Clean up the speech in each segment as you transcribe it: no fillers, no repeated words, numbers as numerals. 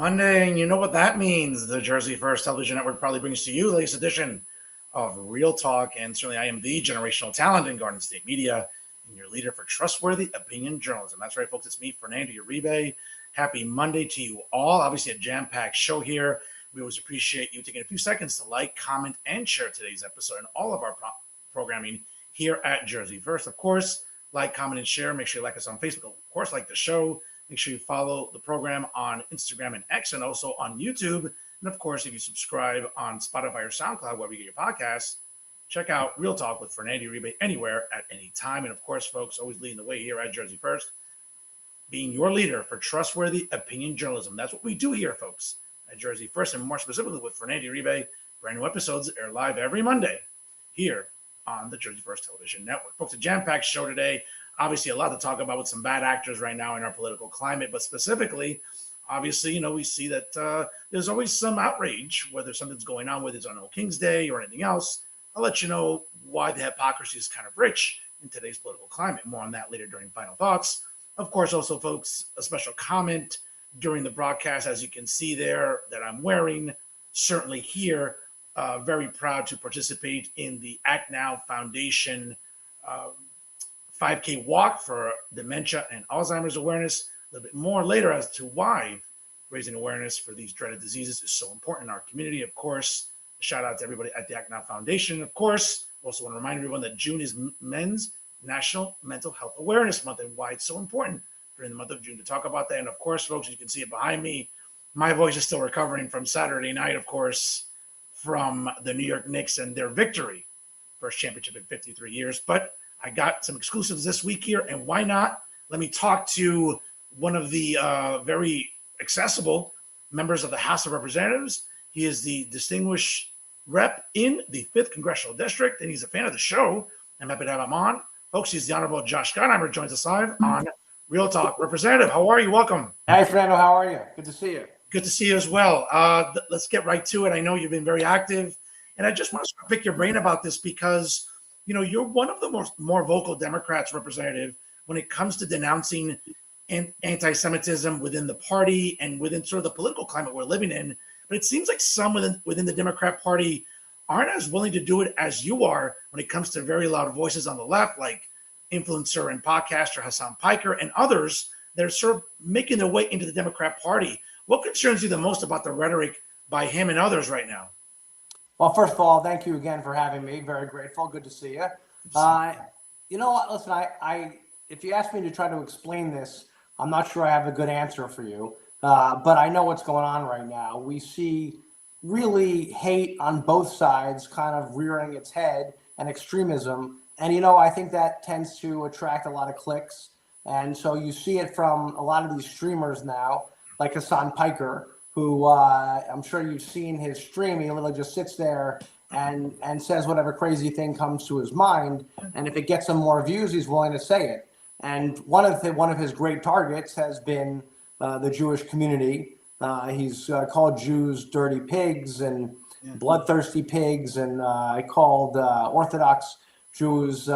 Monday, and you know what that means. The Jersey First Television Network probably brings to you the latest edition of Real Talk, and certainly I am the generational talent in Garden State Media and your leader for trustworthy opinion journalism. That's right, folks. It's me, Fernando Uribe. Happy Monday to you all. Obviously, a jam-packed show here. We always appreciate you taking a few seconds to like, comment, and share today's episode and all of our programming here at Jersey First. Of course, like, comment, and share. Make sure you like us on Facebook. Of course, like the show. Make sure you follow the program on Instagram and X and also on YouTube. And of course, if you subscribe on Spotify or SoundCloud, wherever you get your podcasts, check out Real Talk with Fernando Uribe anywhere at any time. And of course, folks, always leading the way here at Jersey First, being your leader for trustworthy opinion journalism. That's what we do here, folks, at Jersey First, and more specifically with Fernando Uribe. Brand new episodes air live every Monday here on the Jersey First Television Network. Folks, a jam-packed show today. Obviously, a lot to talk about with some bad actors right now in our political climate, but specifically, obviously, we see that there's always some outrage, whether something's going on, whether it's on Old King's Day or anything else. I'll let you know why the hypocrisy is kind of rich in today's political climate. More on that later during Final Thoughts. Of course, also, folks, a special comment during the broadcast, as you can see there, that I'm wearing. Certainly here, very proud to participate in the Act Now Foundation 5K walk for dementia and Alzheimer's awareness. A little bit more later as to why raising awareness for these dreaded diseases is so important in our community. Of course, shout out to everybody at the Act Now Foundation. Of course, also want to remind everyone that June is Men's National Mental Health Awareness Month and why it's so important during the month of June to talk about that. And of course, folks, you can see it behind me. My voice is still recovering from Saturday night, of course, from the New York Knicks and their victory, first championship in 53 years. But I got some exclusives this week here, and why not? Let me talk to one of the very accessible members of the House of Representatives. He is the distinguished rep in the 5th Congressional District, and he's a fan of the show. I'm happy to have him on. Folks, he's the Honorable Josh Gottheimer, joins us live on Real Talk. Representative, how are you? Welcome. Hi, Fernando. How are you? Good to see you. Good to see you as well. Let's get right to it. I know you've been very active, and I just want to pick your brain about this because you're one of the more vocal Democrats, Representative, when it comes to denouncing anti-Semitism within the party and within sort of the political climate we're living in. But it seems like some within the Democrat Party aren't as willing to do it as you are when it comes to very loud voices on the left, like influencer and podcaster Hassan Piker and others that are sort of making their way into the Democrat Party. What concerns you the most about the rhetoric by him and others right now? Well, first of all, thank you again for having me. Very grateful. Good to see you. You know what? Listen, if you ask me to try to explain this, I'm not sure I have a good answer for you. But I know what's going on right now. We see really hate on both sides kind of rearing its head and extremism. And, I think that tends to attract a lot of clicks. And so you see it from a lot of these streamers now, like Hassan Piker, who I'm sure you've seen his stream. He literally just sits there and says whatever crazy thing comes to his mind. And if it gets him more views, he's willing to say it. And one of his great targets has been the Jewish community. He's called Jews dirty pigs and bloodthirsty pigs, and called Orthodox Jews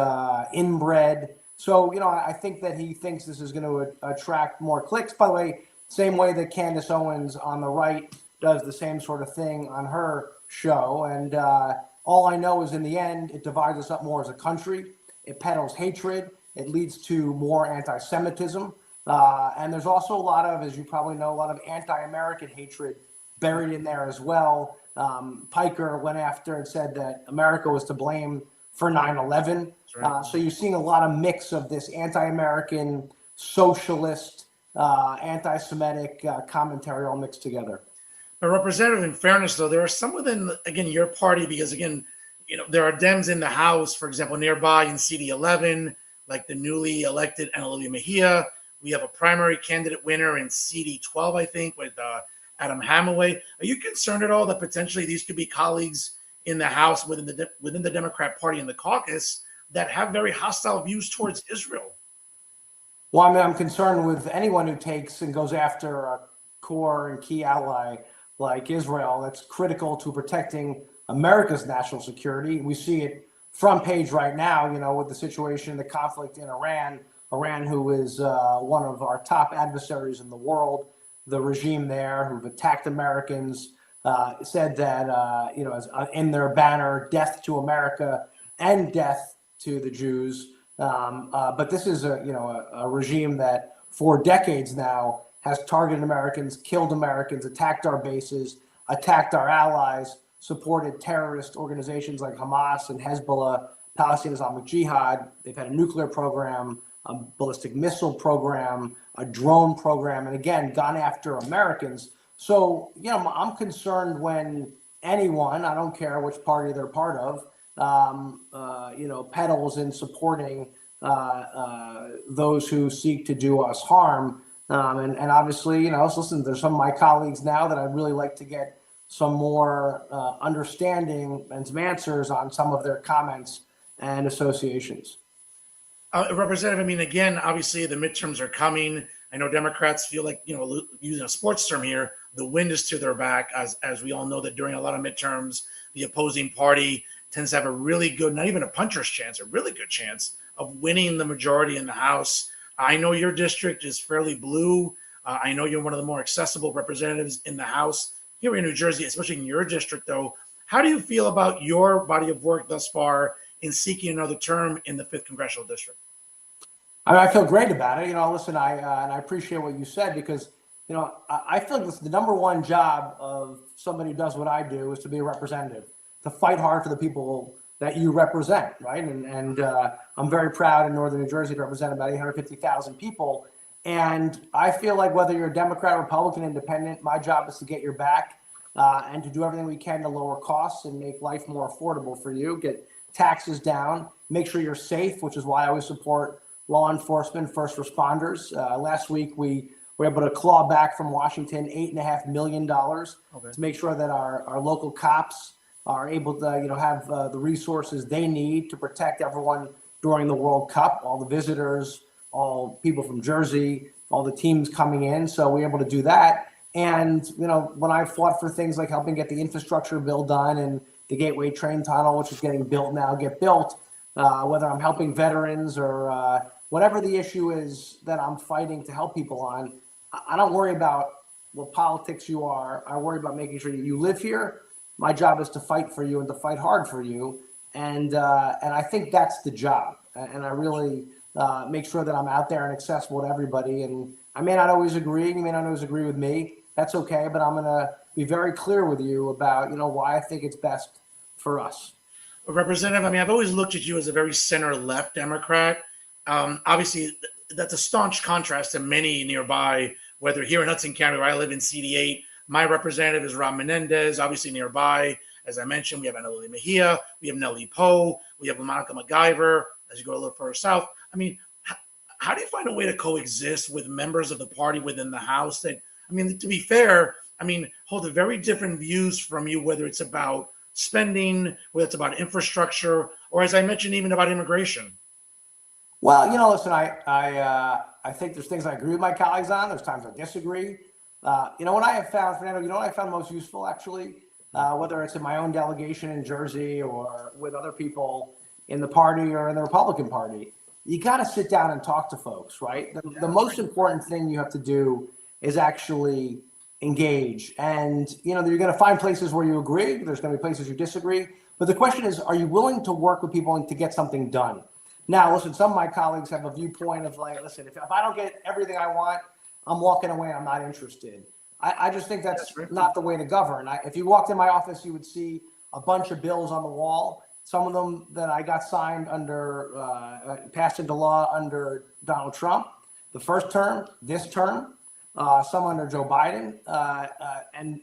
inbred. So, I think that he thinks this is going to attract more clicks. By the way, same way that Candace Owens on the right does the same sort of thing on her show. And all I know is in the end, it divides us up more as a country. It peddles hatred. It leads to more anti-Semitism. And there's also a lot of, as you probably know, a lot of anti-American hatred buried in there as well. Piker went after and said that America was to blame for 9/11. Right. So you're seeing a lot of mix of this anti-American, socialist, anti-Semitic commentary all mixed together. But Representative, in fairness, though, there are some within, again, your party, because, again, there are Dems in the House, for example, nearby in CD 11, like the newly elected Olivia Mejia. We have a primary candidate winner in CD 12, I think, with Adam Hamaway. Are you concerned at all that potentially these could be colleagues in the House within the Democrat Party in the caucus that have very hostile views towards Israel? Well, I'm concerned with anyone who takes and goes after a core and key ally like Israel that's critical to protecting America's national security. We see it front page right now, with the situation, the conflict in Iran, who is one of our top adversaries in the world. the regime there, who've attacked Americans, said that, as in their banner, death to America and death to the Jews. But this is a regime that for decades now has targeted Americans, killed Americans, attacked our bases, attacked our allies, supported terrorist organizations like Hamas and Hezbollah, Palestinian Islamic Jihad. They've had a nuclear program, a ballistic missile program, a drone program, and again, gone after Americans. So, I'm concerned when anyone, I don't care which party they're part of, peddles in supporting those who seek to do us harm. And obviously, listen, there's some of my colleagues now that I'd really like to get some more understanding and some answers on some of their comments and associations. Representative, I mean, again, obviously the midterms are coming. I know Democrats feel like, using a sports term here, the wind is to their back, as we all know that during a lot of midterms, the opposing party tends to have a really good, not even a puncher's chance, a really good chance of winning the majority in the House. I know your district is fairly blue. I know you're one of the more accessible representatives in the House here in New Jersey, especially in your district, though. How do you feel about your body of work thus far in seeking another term in the 5th Congressional District? I feel great about it. Listen, and I appreciate what you said because, I feel like the number one job of somebody who does what I do is to be a representative, to fight hard for the people that you represent, right? And I'm very proud in Northern New Jersey to represent about 850,000 people. And I feel like whether you're a Democrat, Republican, Independent, my job is to get your back and to do everything we can to lower costs and make life more affordable for you, get taxes down, make sure you're safe, which is why I always support law enforcement, first responders. Last week, we were able to claw back from Washington $8.5 million to make sure that our local cops are able to, have the resources they need to protect everyone during the World Cup, all the visitors, all people from Jersey, all the teams coming in. So we're able to do that. And, when I fought for things like helping get the infrastructure bill done and the Gateway Train Tunnel, which is getting built now, get built, whether I'm helping veterans or whatever the issue is that I'm fighting to help people on, I don't worry about what politics you are. I worry about making sure you live here. My job is to fight for you and to fight hard for you. And I think that's the job. And I really make sure that I'm out there and accessible to everybody. And I may not always agree. You may not always agree with me. That's okay. But I'm going to be very clear with you about, why I think it's best for us. Representative, I mean, I've always looked at you as a very center-left Democrat. Obviously, that's a staunch contrast to many nearby, whether here in Hudson County, where I live in CD8. My representative is Rob Menendez, obviously nearby. As I mentioned, we have Annalena Mejia, we have Nellie Poe, we have Monica MacGyver, as you go a little further south. I mean, how do you find a way to coexist with members of the party within the House that, I mean, to be fair, I mean, hold very different views from you, whether it's about spending, whether it's about infrastructure, or as I mentioned, even about immigration? Well, listen, I think there's things I agree with my colleagues on. There's times I disagree. What I have found, Fernando, what I found most useful, actually, whether it's in my own delegation in Jersey or with other people in the party or in the Republican Party, you got to sit down and talk to folks, right? The most important thing you have to do is actually engage. And, you're going to find places where you agree. There's going to be places you disagree. But the question is, are you willing to work with people and to get something done? Now, listen, some of my colleagues have a viewpoint of like, listen, if I don't get everything I want, I'm walking away. I'm not interested. I just think that's not the way to govern. If you walked in my office, you would see a bunch of bills on the wall. Some of them that I got signed under, passed into law under Donald Trump, the first term, this term, some under Joe Biden. And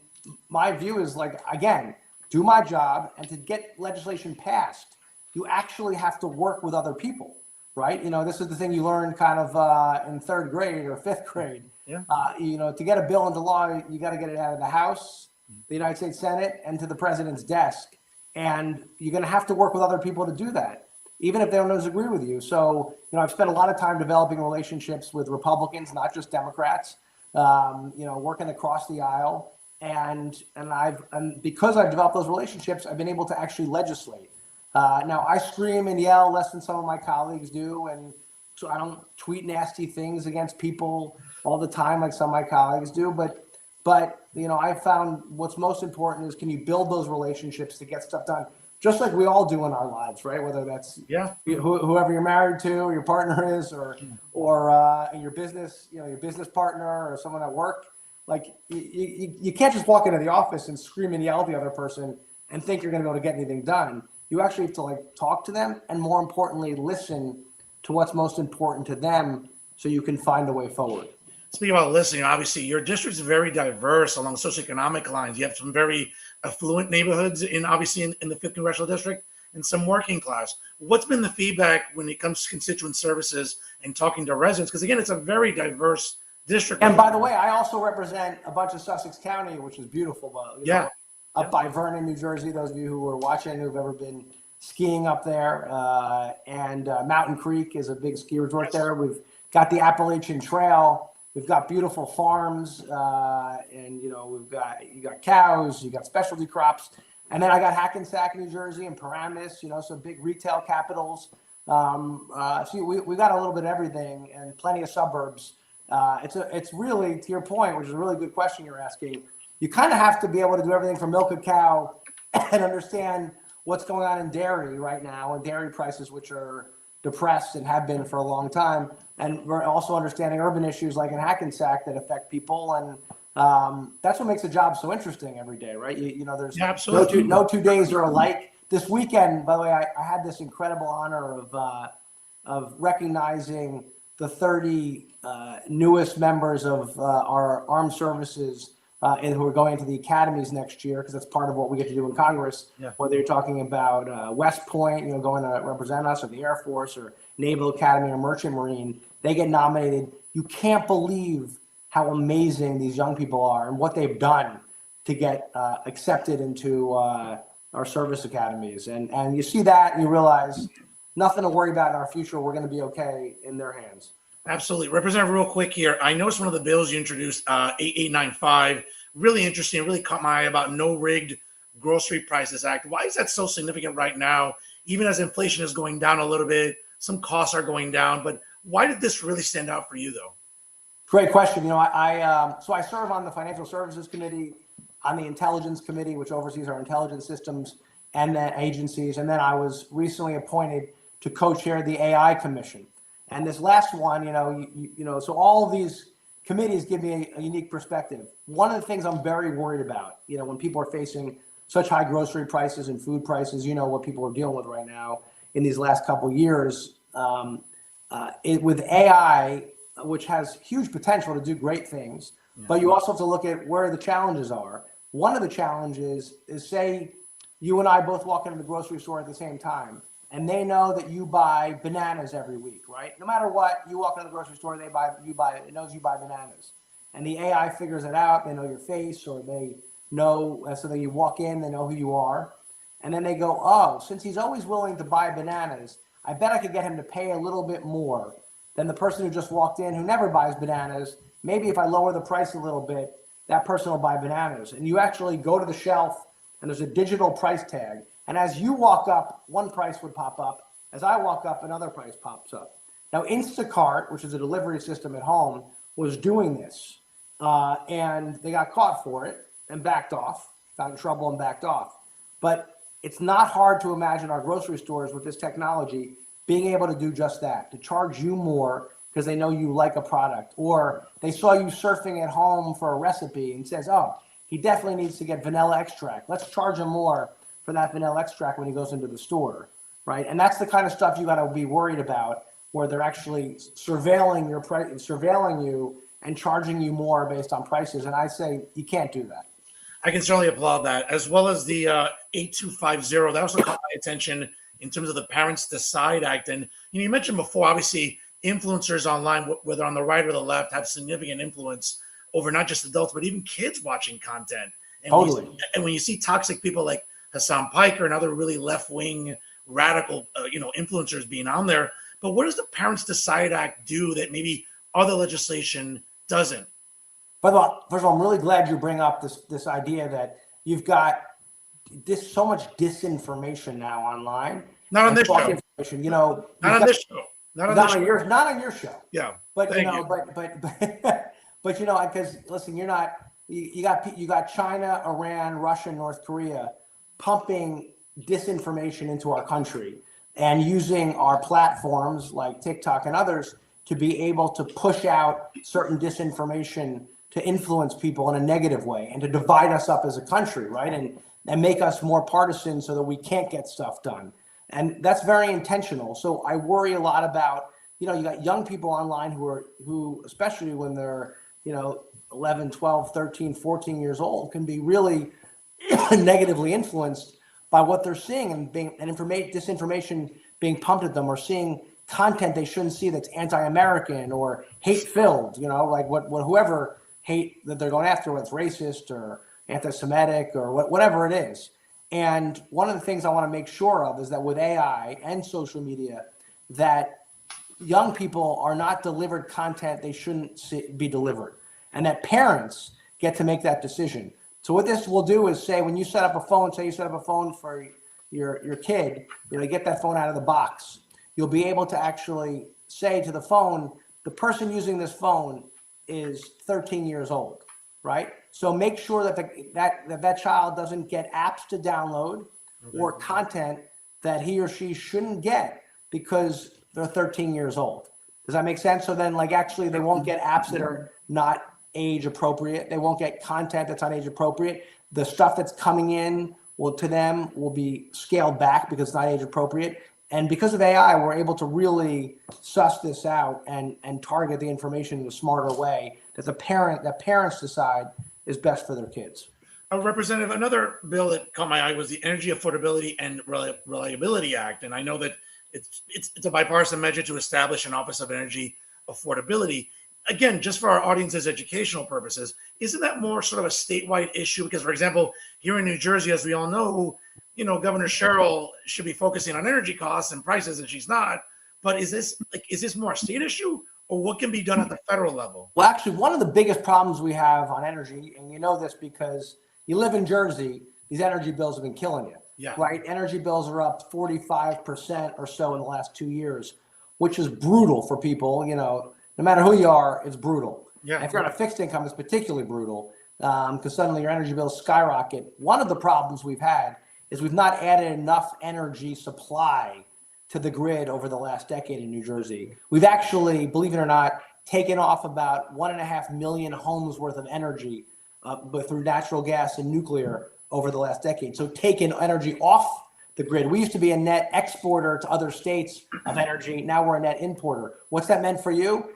my view is like, again, do my job, and to get legislation passed, you actually have to work with other people, right? This is the thing you learn kind of in 3rd grade or 5th grade. Yeah. To get a bill into law, you got to get it out of the House, the United States Senate, and to the president's desk. And you're going to have to work with other people to do that, even if they don't always agree with you. So, I've spent a lot of time developing relationships with Republicans, not just Democrats, working across the aisle. And because I've developed those relationships, I've been able to actually legislate. Now, I scream and yell less than some of my colleagues do, and tweet nasty things against people all the time like some of my colleagues do, but I found what's most important is, can you build those relationships to get stuff done, just like we all do in our lives, right? Whether that's whoever you're married to, or your partner is, or your business, your business partner, or someone at work. Like you can't just walk into the office and scream and yell at the other person and think you're going to be able to get anything done. You actually have to talk to them, and more importantly, listen to what's most important to them, so you can find a way forward. Speaking about listening, obviously your district is very diverse along socioeconomic lines. You have some very affluent neighborhoods in the 5th Congressional District, and some working class. What's been the feedback when it comes to constituent services and talking to residents? Because again, it's a very diverse district. And by the way, I also represent a bunch of Sussex County, which is beautiful. Up by Vernon, New Jersey. Those of you who are watching who've ever been skiing up there, and Mountain Creek is a big ski resort there. We've got the Appalachian Trail. We've got beautiful farms, and you got cows, you got specialty crops, and then I got Hackensack, New Jersey, and Paramus. Some big retail capitals. So we got a little bit of everything, and plenty of suburbs. It's really, to your point, which is a really good question you're asking. You kind of have to be able to do everything from milk a cow and understand what's going on in dairy right now, and dairy prices, which are depressed and have been for a long time. And we're also understanding urban issues like in Hackensack that affect people. And that's what makes the job so interesting every day, right? There's no two days are alike. This weekend, by the way, I had this incredible honor of recognizing the 30 newest members of our armed services who are going into the academies next year, because that's part of what we get to do in Congress. Whether you're talking about West Point, going to represent us, or the Air Force, or Naval Academy, or Merchant Marine, they get nominated. You can't believe how amazing these young people are and what they've done to get accepted into our service academies. And you see that and you realize nothing to worry about in our future. We're going to be okay in their hands. Absolutely. Representative, real quick here. I noticed one of the bills you introduced, 8895, really interesting, really caught my eye, about No Rigged Grocery Prices Act. Why is that so significant right now? Even as inflation is going down a little bit, some costs are going down, but why did this really stand out for you, though? Great question. I serve on the Financial Services Committee, on the Intelligence Committee, which oversees our intelligence systems and the agencies. And then I was recently appointed to co-chair the AI Commission. And this last one, so all of these committees give me a unique perspective. One of the things I'm very worried about, when people are facing such high grocery prices and food prices, what people are dealing with right now in these last couple of years, with AI, which has huge potential to do great things, but you also have to look at where the challenges are. One of the challenges is, say you and I both walk into the grocery store at the same time, and they know that you buy bananas every week, right? No matter what, you walk into the grocery store, it knows you buy bananas. And the AI figures it out. They know your face, or they know, so that you walk in, they know who you are. And then they go, oh, since he's always willing to buy bananas, I bet I could get him to pay a little bit more than the person who just walked in, who never buys bananas. Maybe if I lower the price a little bit, that person will buy bananas. And you actually go to the shelf, and there's a digital price tag. And as you walk up, one price would pop up. As I walk up, another price pops up. Now, Instacart, which is a delivery system at home, was doing this. And they got caught for it and backed off, got in trouble and backed off. But it's not hard to imagine our grocery stores with this technology being able to do just that, to charge you more because they know you like a product, or they saw you surfing at home for a recipe and says, oh, he definitely needs to get vanilla extract. Let's charge him more for that vanilla extract when he goes into the store, right? And that's the kind of stuff you got to be worried about, where they're actually surveilling your price, surveilling you and charging you more based on prices. And I say you can't do that. I can certainly applaud that, as well as the 8250. That also caught my attention in terms of the Parents Decide Act. And you mentioned before, obviously, influencers online, whether on the right or the left, have significant influence over not just adults, but even kids watching content. And totally. When you see toxic people like Hassan Piker and other really left-wing radical, influencers being on there. But what does the Parents Decide Act do that maybe other legislation doesn't? First of all, I'm really glad you bring up this idea that you've got so much disinformation now online. Not on this show. Not on this show. Not on this show. Not on your show. Yeah. But Thank you know, but you know, because listen, you got China, Iran, Russia, North Korea pumping disinformation into our country and using our platforms like TikTok and others to be able to push out certain disinformation to influence people in a negative way and to divide us up as a country, right? And make us more partisan so that we can't get stuff done. And that's very intentional. So I worry a lot about, you know, you got young people online who especially when they're, you know, 11, 12, 13, 14 years old, can be really negatively influenced by what they're seeing and disinformation being pumped at them, or seeing content they shouldn't see that's anti-American or hate-filled, you know, like what whoever hate that they're going after, whether it's racist or anti-Semitic or whatever it is. And one of the things I want to make sure of is that with AI and social media, that young people are not delivered content they shouldn't be delivered, and that parents get to make that decision. So what this will do is say, when you set up a phone, say you set up a phone for your kid, you know, get that phone out of the box. You'll be able to actually say to the phone, the person using this phone is 13 years old, right? So make sure that that child doesn't get apps to download or content that he or she shouldn't get because they're 13 years old. Does that make sense? So then, like, actually they won't get apps that are not age appropriate. They won't get content that's not age appropriate. The stuff that's coming in to them will be scaled back because it's not age appropriate. And because of AI, we're able to really suss this out and target the information in a smarter way that parents decide is best for their kids. Representative, another bill that caught my eye was the Energy Affordability and Reliability Act. And I know that it's a bipartisan measure to establish an Office of Energy Affordability. Again, just for our audience's educational purposes, isn't that more sort of a statewide issue? Because, for example, here in New Jersey, as we all know, you know, Governor Cheryl should be focusing on energy costs and prices, and she's not. But is this more a state issue, or what can be done at the federal level? Well, actually, one of the biggest problems we have on energy, and you know this because you live in Jersey, these energy bills have been killing you. Yeah. Right? Energy bills are up 45% or so in the last 2 years, which is brutal for people. You know, no matter who you are, it's brutal. Yeah. And if you're on a fixed income, it's particularly brutal because suddenly your energy bills skyrocket. One of the problems we've had is we've not added enough energy supply to the grid over the last decade in New Jersey. We've actually, believe it or not, taken off about 1.5 million homes worth of energy but through natural gas and nuclear over the last decade. So taking energy off the grid. We used to be a net exporter to other states of energy. Now we're a net importer. What's that meant for you?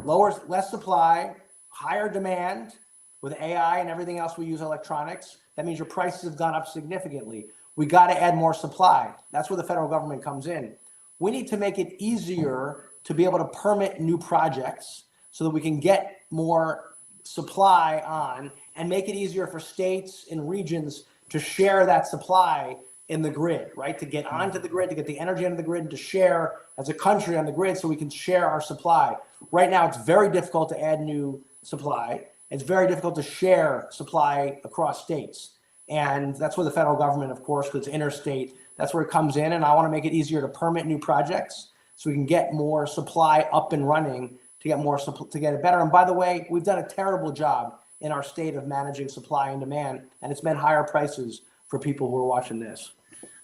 Less supply, higher demand. With AI and everything else we use electronics, that means your prices have gone up significantly. We got to add more supply. That's where the federal government comes in. We need to make it easier to be able to permit new projects so that we can get more supply on, and make it easier for states and regions to share that supply in the grid, right? To get onto the grid, to get the energy onto the grid, and to share as a country on the grid so we can share our supply. Right now, it's very difficult to add new supply. It's very difficult to share supply across states. And that's where the federal government, of course, because it's interstate, that's where it comes in. And I want to make it easier to permit new projects so we can get more supply up and running to get it better. And by the way, we've done a terrible job in our state of managing supply and demand, and it's meant higher prices for people who are watching this.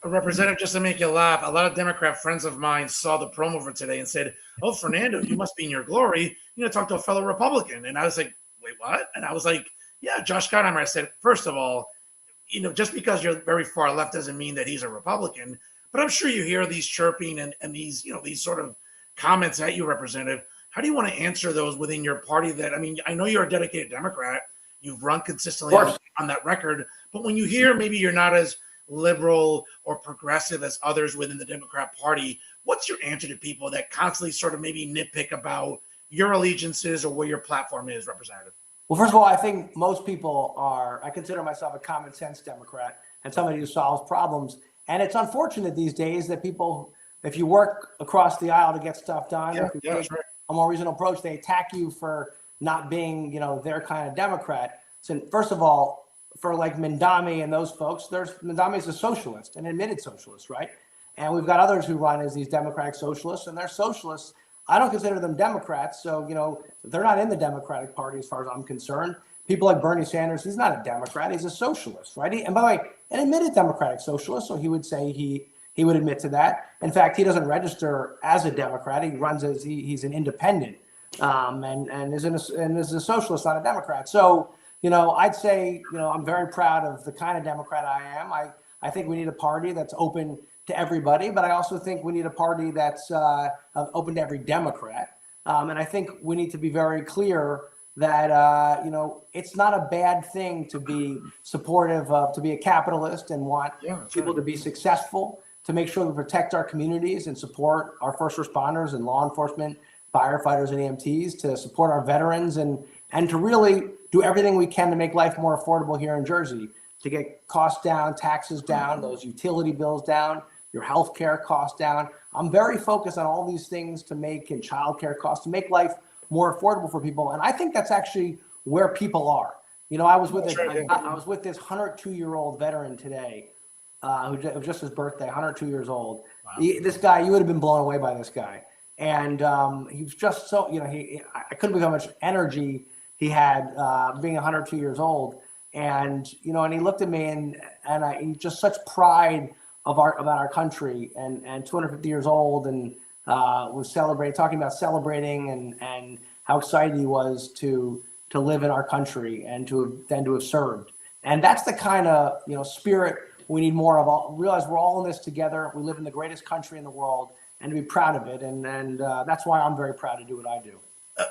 Representative, just to make you laugh, a lot of Democrat friends of mine saw the promo for today and said, "Oh, Fernando, you must be in your glory. You know, talk to a fellow Republican." And I was like, "Wait, what?" And I was like, "Yeah, Josh Gottheimer." I said, "First of all, you know, just because you're very far left doesn't mean that he's a Republican." But I'm sure you hear these chirping and these, you know, these sort of comments at you, Representative. How do you want to answer those within your party? That, I mean, I know you're a dedicated Democrat. You've run consistently on that record. But when you hear maybe you're not as liberal or progressive as others within the Democrat Party, what's your answer to people that constantly sort of maybe nitpick about your allegiances or where your platform is, Representative? Well, first of all, I think most people I consider myself a common sense Democrat and somebody who solves problems. And it's unfortunate these days that people, if you work across the aisle to get stuff done, if you take a more reasonable approach, they attack you for not being, you know, their kind of Democrat. So first of all, for like Mandami and those folks, Mandami is a socialist, an admitted socialist, right? And we've got others who run as these democratic socialists, and they're socialists. I don't consider them Democrats. So, they're not in the Democratic Party as far as I'm concerned. People like Bernie Sanders, he's not a Democrat, he's a socialist, right? And by the way, an admitted democratic socialist, so he would say he would admit to that. In fact, he doesn't register as a Democrat. He runs as he's an independent, and is a socialist, not a Democrat. So, I'd say, I'm very proud of the kind of Democrat I am. I think we need a party that's open to everybody, but I also think we need a party that's open to every Democrat. And I think we need to be very clear that, it's not a bad thing to be supportive of, to be a capitalist and want people to be successful, to make sure we protect our communities and support our first responders and law enforcement, firefighters and EMTs, to support our veterans and to really do everything we can to make life more affordable here in Jersey, to get costs down, taxes down, those utility bills down, your health care costs down. I'm very focused on all these things to make, and childcare costs, to make life more affordable for people. And I think that's actually where people are. I was with this 102-year-old veteran today, who was just his birthday, 102 years old. Wow. This guy, you would have been blown away by this guy. And he was just so, I couldn't believe how much energy he had, being 102 years old. And, and he looked at me and he just such pride about our country, and 250 years old, and was talking about celebrating and how excited he was to live in our country and to have served. And that's the kind of, spirit we need more of. Realize we're all in this together. We live in the greatest country in the world, and to be proud of it. And that's why I'm very proud to do what I do.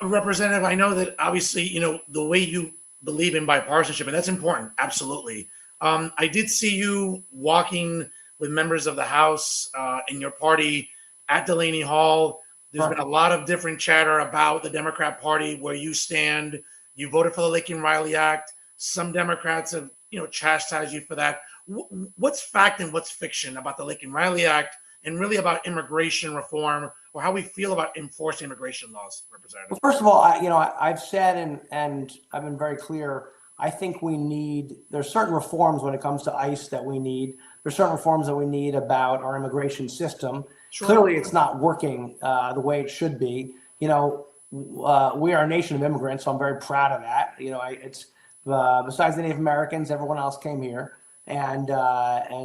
Representative, I know that obviously, the way you believe in bipartisanship, and that's important. Absolutely. I did see you walking with members of the House in your party at Delaney Hall. There's been a lot of different chatter about the Democrat Party, where you stand. You voted for the Laken-Riley Act. Some Democrats have, chastised you for that. What's fact and what's fiction about the Laken-Riley Act, and really about immigration reform, or how we feel about enforcing immigration laws, Representative? Well, first of all, I've said and I've been very clear. I think there's certain reforms when it comes to ICE that we need. There's certain reforms that we need about our immigration system. Sure. Clearly, it's not working the way it should be. We are a nation of immigrants, so I'm very proud of that. It's besides the Native Americans, everyone else came here, and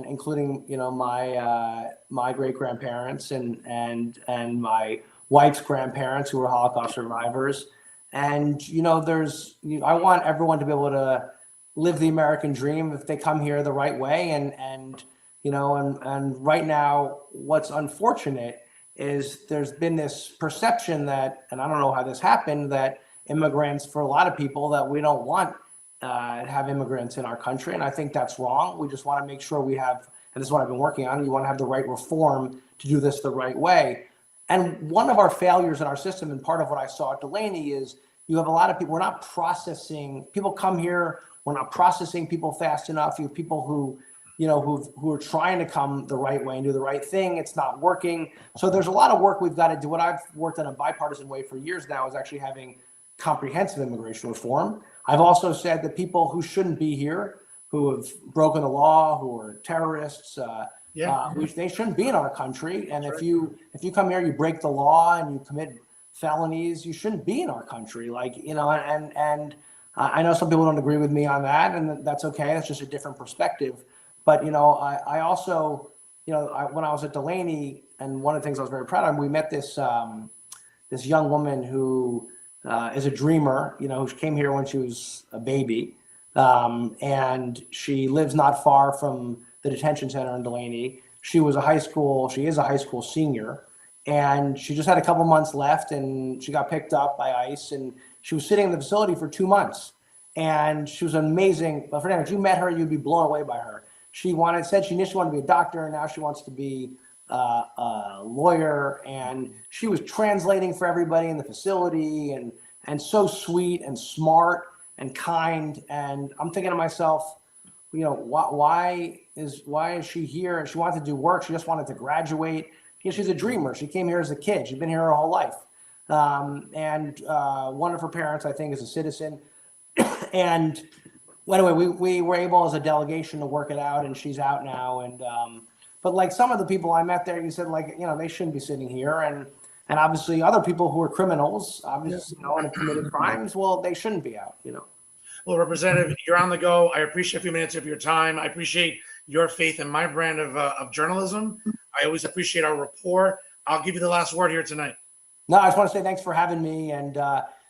including my great grandparents and my wife's grandparents who were Holocaust survivors. And I want everyone to be able to live the American dream if they come here the right way. And right now, what's unfortunate is there's been this perception that, and I don't know how this happened, that immigrants, for a lot of people, that we don't want to have immigrants in our country. And I think that's wrong. We just want to make sure we have, and this is what I've been working on, you want to have the right reform to do this the right way. And one of our failures in our system, and part of what I saw at Delaney, is you have a lot of people, we're not processing, people come here, we're not processing people fast enough. You have people who are trying to come the right way and do the right thing. It's not working. So there's a lot of work we've got to do. What I've worked in a bipartisan way for years now is actually having comprehensive immigration reform. I've also said that people who shouldn't be here, who have broken the law, who are terrorists, they shouldn't be in our country. And if you come here, you break the law and you commit felonies, you shouldn't be in our country. And I know some people don't agree with me on that, and that's okay. That's just a different perspective. But, I also, when I was at Delaney, and one of the things I was very proud of, we met this young woman who is a dreamer, who came here when she was a baby. And she lives not far from the detention center in Delaney. She is a high school senior, and she just had a couple months left, and she got picked up by ICE, and she was sitting in the facility for 2 months. And she was amazing. Fernando, if you met her, you'd be blown away by her. She said she initially wanted to be a doctor, and now she wants to be a lawyer. And she was translating for everybody in the facility, and so sweet and smart and kind. And I'm thinking to myself, why is she here? She wanted to do work. She just wanted to graduate. She's a dreamer. She came here as a kid. She's been here her whole life. And one of her parents, I think, is a citizen. And anyway, we were able as a delegation to work it out, and she's out now. And But like some of the people I met there, you said like, you know, they shouldn't be sitting here. And obviously other people who are criminals, obviously, you know, and have committed crimes, well, they shouldn't be out, you know. Well, Representative, you're on the go. I appreciate a few minutes of your time. I appreciate your faith in my brand of journalism. I always appreciate our rapport. I'll give you the last word here tonight. No, I just want to say thanks for having me, and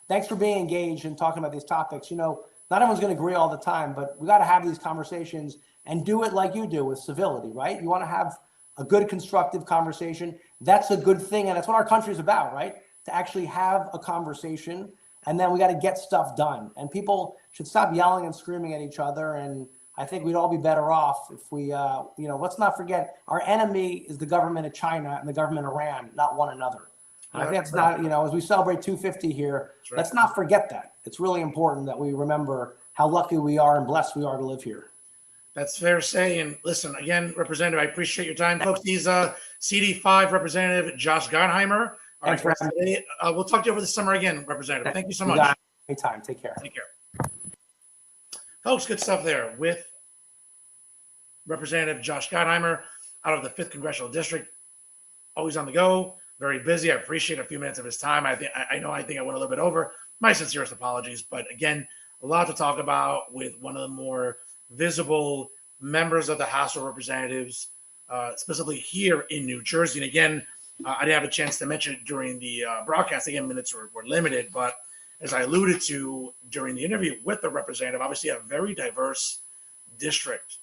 thanks for being engaged and talking about these topics. You know, not everyone's going to agree all the time, but we got to have these conversations and do it like you do with civility, right? You want to have a good, constructive conversation. That's a good thing, and that's what our country's about, right? To actually have a conversation, and then we got to get stuff done. And people should stop yelling and screaming at each other. And I think we'd all be better off if we, you know, let's not forget our enemy is the government of China and the government of Iran, not one another. I think that's not, you know, as we celebrate 250 here, right. Let's not forget that. It's really important that we remember how lucky we are and blessed we are to live here. That's fair to say. And listen, again, Representative, I appreciate your time. Folks, he's CD5 Representative Josh Gottheimer. All Thanks right, for having me. today, we'll talk to you over the summer again, Representative. Thank you so much. got it. Anytime. Take care. Take care. Folks, good stuff there with Representative Josh Gottheimer out of the 5th Congressional District. Always on the go, very busy. I appreciate a few minutes of his time. I think I went a little bit over. My sincerest apologies. But again, a lot to talk about with one of the more visible members of the House of Representatives, specifically here in New Jersey. And again, I didn't have a chance to mention it during the broadcast. Again, minutes were limited. But as I alluded to during the interview with the representative, obviously a very diverse district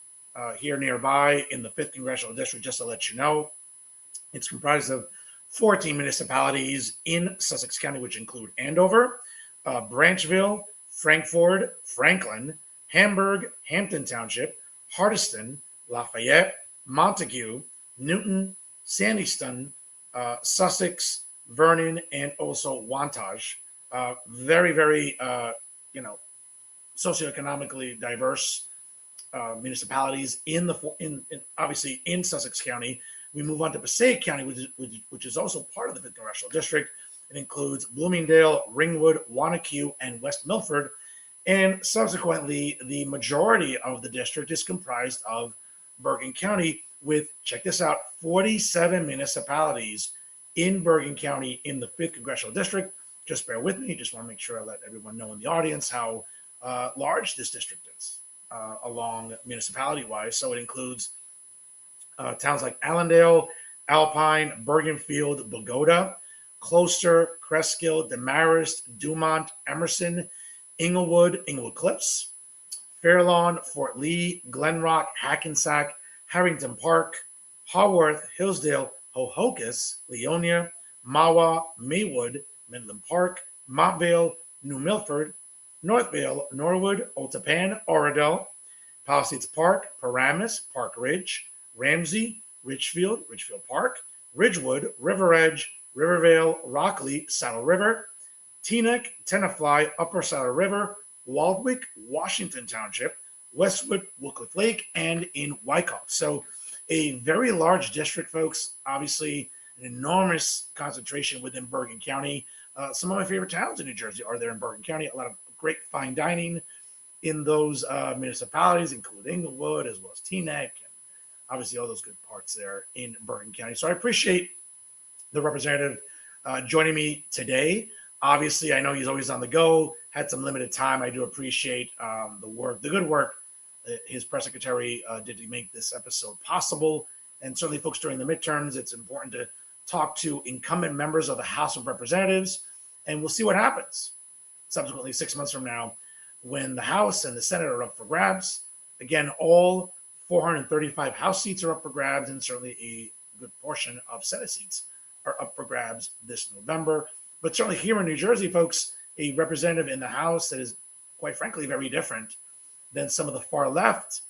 here nearby in the 5th Congressional District, just to let you know. It's comprised of 14 municipalities in Sussex County, which include Andover, Branchville, Frankfort, Franklin, Hamburg, Hampton Township, Hardiston, Lafayette, Montague, Newton, Sandyston, Sussex, Vernon, and also Wantage. Very, very, socioeconomically diverse municipalities obviously in Sussex County. We move on to Passaic County, which is also part of the 5th Congressional District. It includes Bloomingdale, Ringwood, Wanacue, and West Milford. And subsequently, the majority of the district is comprised of Bergen County with, check this out, 47 municipalities in Bergen County in the 5th Congressional District. Just bear with me. Just want to make sure I let everyone know in the audience how large this district is along municipality-wise. So it includes towns like Allendale, Alpine, Bergenfield, Bogota, Closter, Cresskill, Demarest, Dumont, Emerson, Inglewood Cliffs, Fairlawn, Fort Lee, Glenrock, Hackensack, Harrington Park, Haworth, Hillsdale, Hohokus, Leonia, Mawa, Maywood, Midland Park, Montvale, New Milford, Northvale, Norwood, Otapan, Oradell, Palisades Park, Paramus, Park Ridge, Ramsey, Richfield Park, Ridgewood, River Edge, Rivervale, Rockley, Saddle River, Teaneck, Tenafly, Upper Saddle River, Waldwick, Washington Township, Westwood, Woodcliff Lake, and in Wyckoff. So a very large district, folks. Obviously, an enormous concentration within Bergen County. Some of my favorite towns in New Jersey are there in Bergen County. A lot of great fine dining in those municipalities, including Inglewood as well as Teaneck, and obviously all those good parts there in Bergen County. So I appreciate the representative joining me today. Obviously, I know he's always on the go, had some limited time. I do appreciate the good work his press secretary did to make this episode possible. And certainly, folks, during the midterms, it's important to talk to incumbent members of the House of Representatives, and we'll see what happens subsequently 6 months from now when the House and the Senate are up for grabs. Again, all 435 House seats are up for grabs, and certainly a good portion of Senate seats are up for grabs this November. But certainly here in New Jersey, folks, a representative in the House that is, quite frankly, very different than some of the far left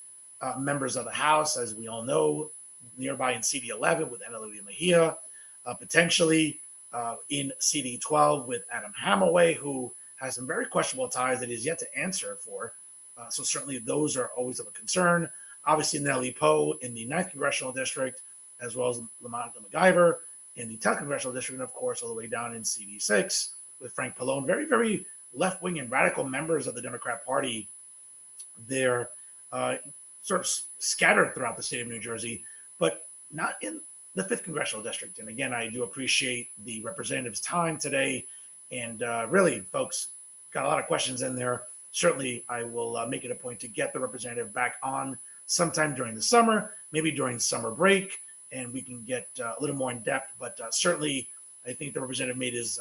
members of the House, as we all know, nearby in CD11 with Ana Lucia Mejia, potentially in CD12 with Adam Hamaway, who has some very questionable ties that he's yet to answer for. So certainly those are always of a concern. Obviously, Nellie Poe in the 9th Congressional District, as well as LaMonica MacGyver in the 10th Congressional District, and of course, all the way down in CD6 with Frank Pallone. Very, very left-wing and radical members of the Democrat Party. They're sort of scattered throughout the state of New Jersey, but not in the 5th Congressional District. And again, I do appreciate the representative's time today. And really, folks, got a lot of questions in there. Certainly, I will make it a point to get the representative back on sometime during the summer, maybe during summer break, and we can get a little more in depth. But certainly, I think the representative made his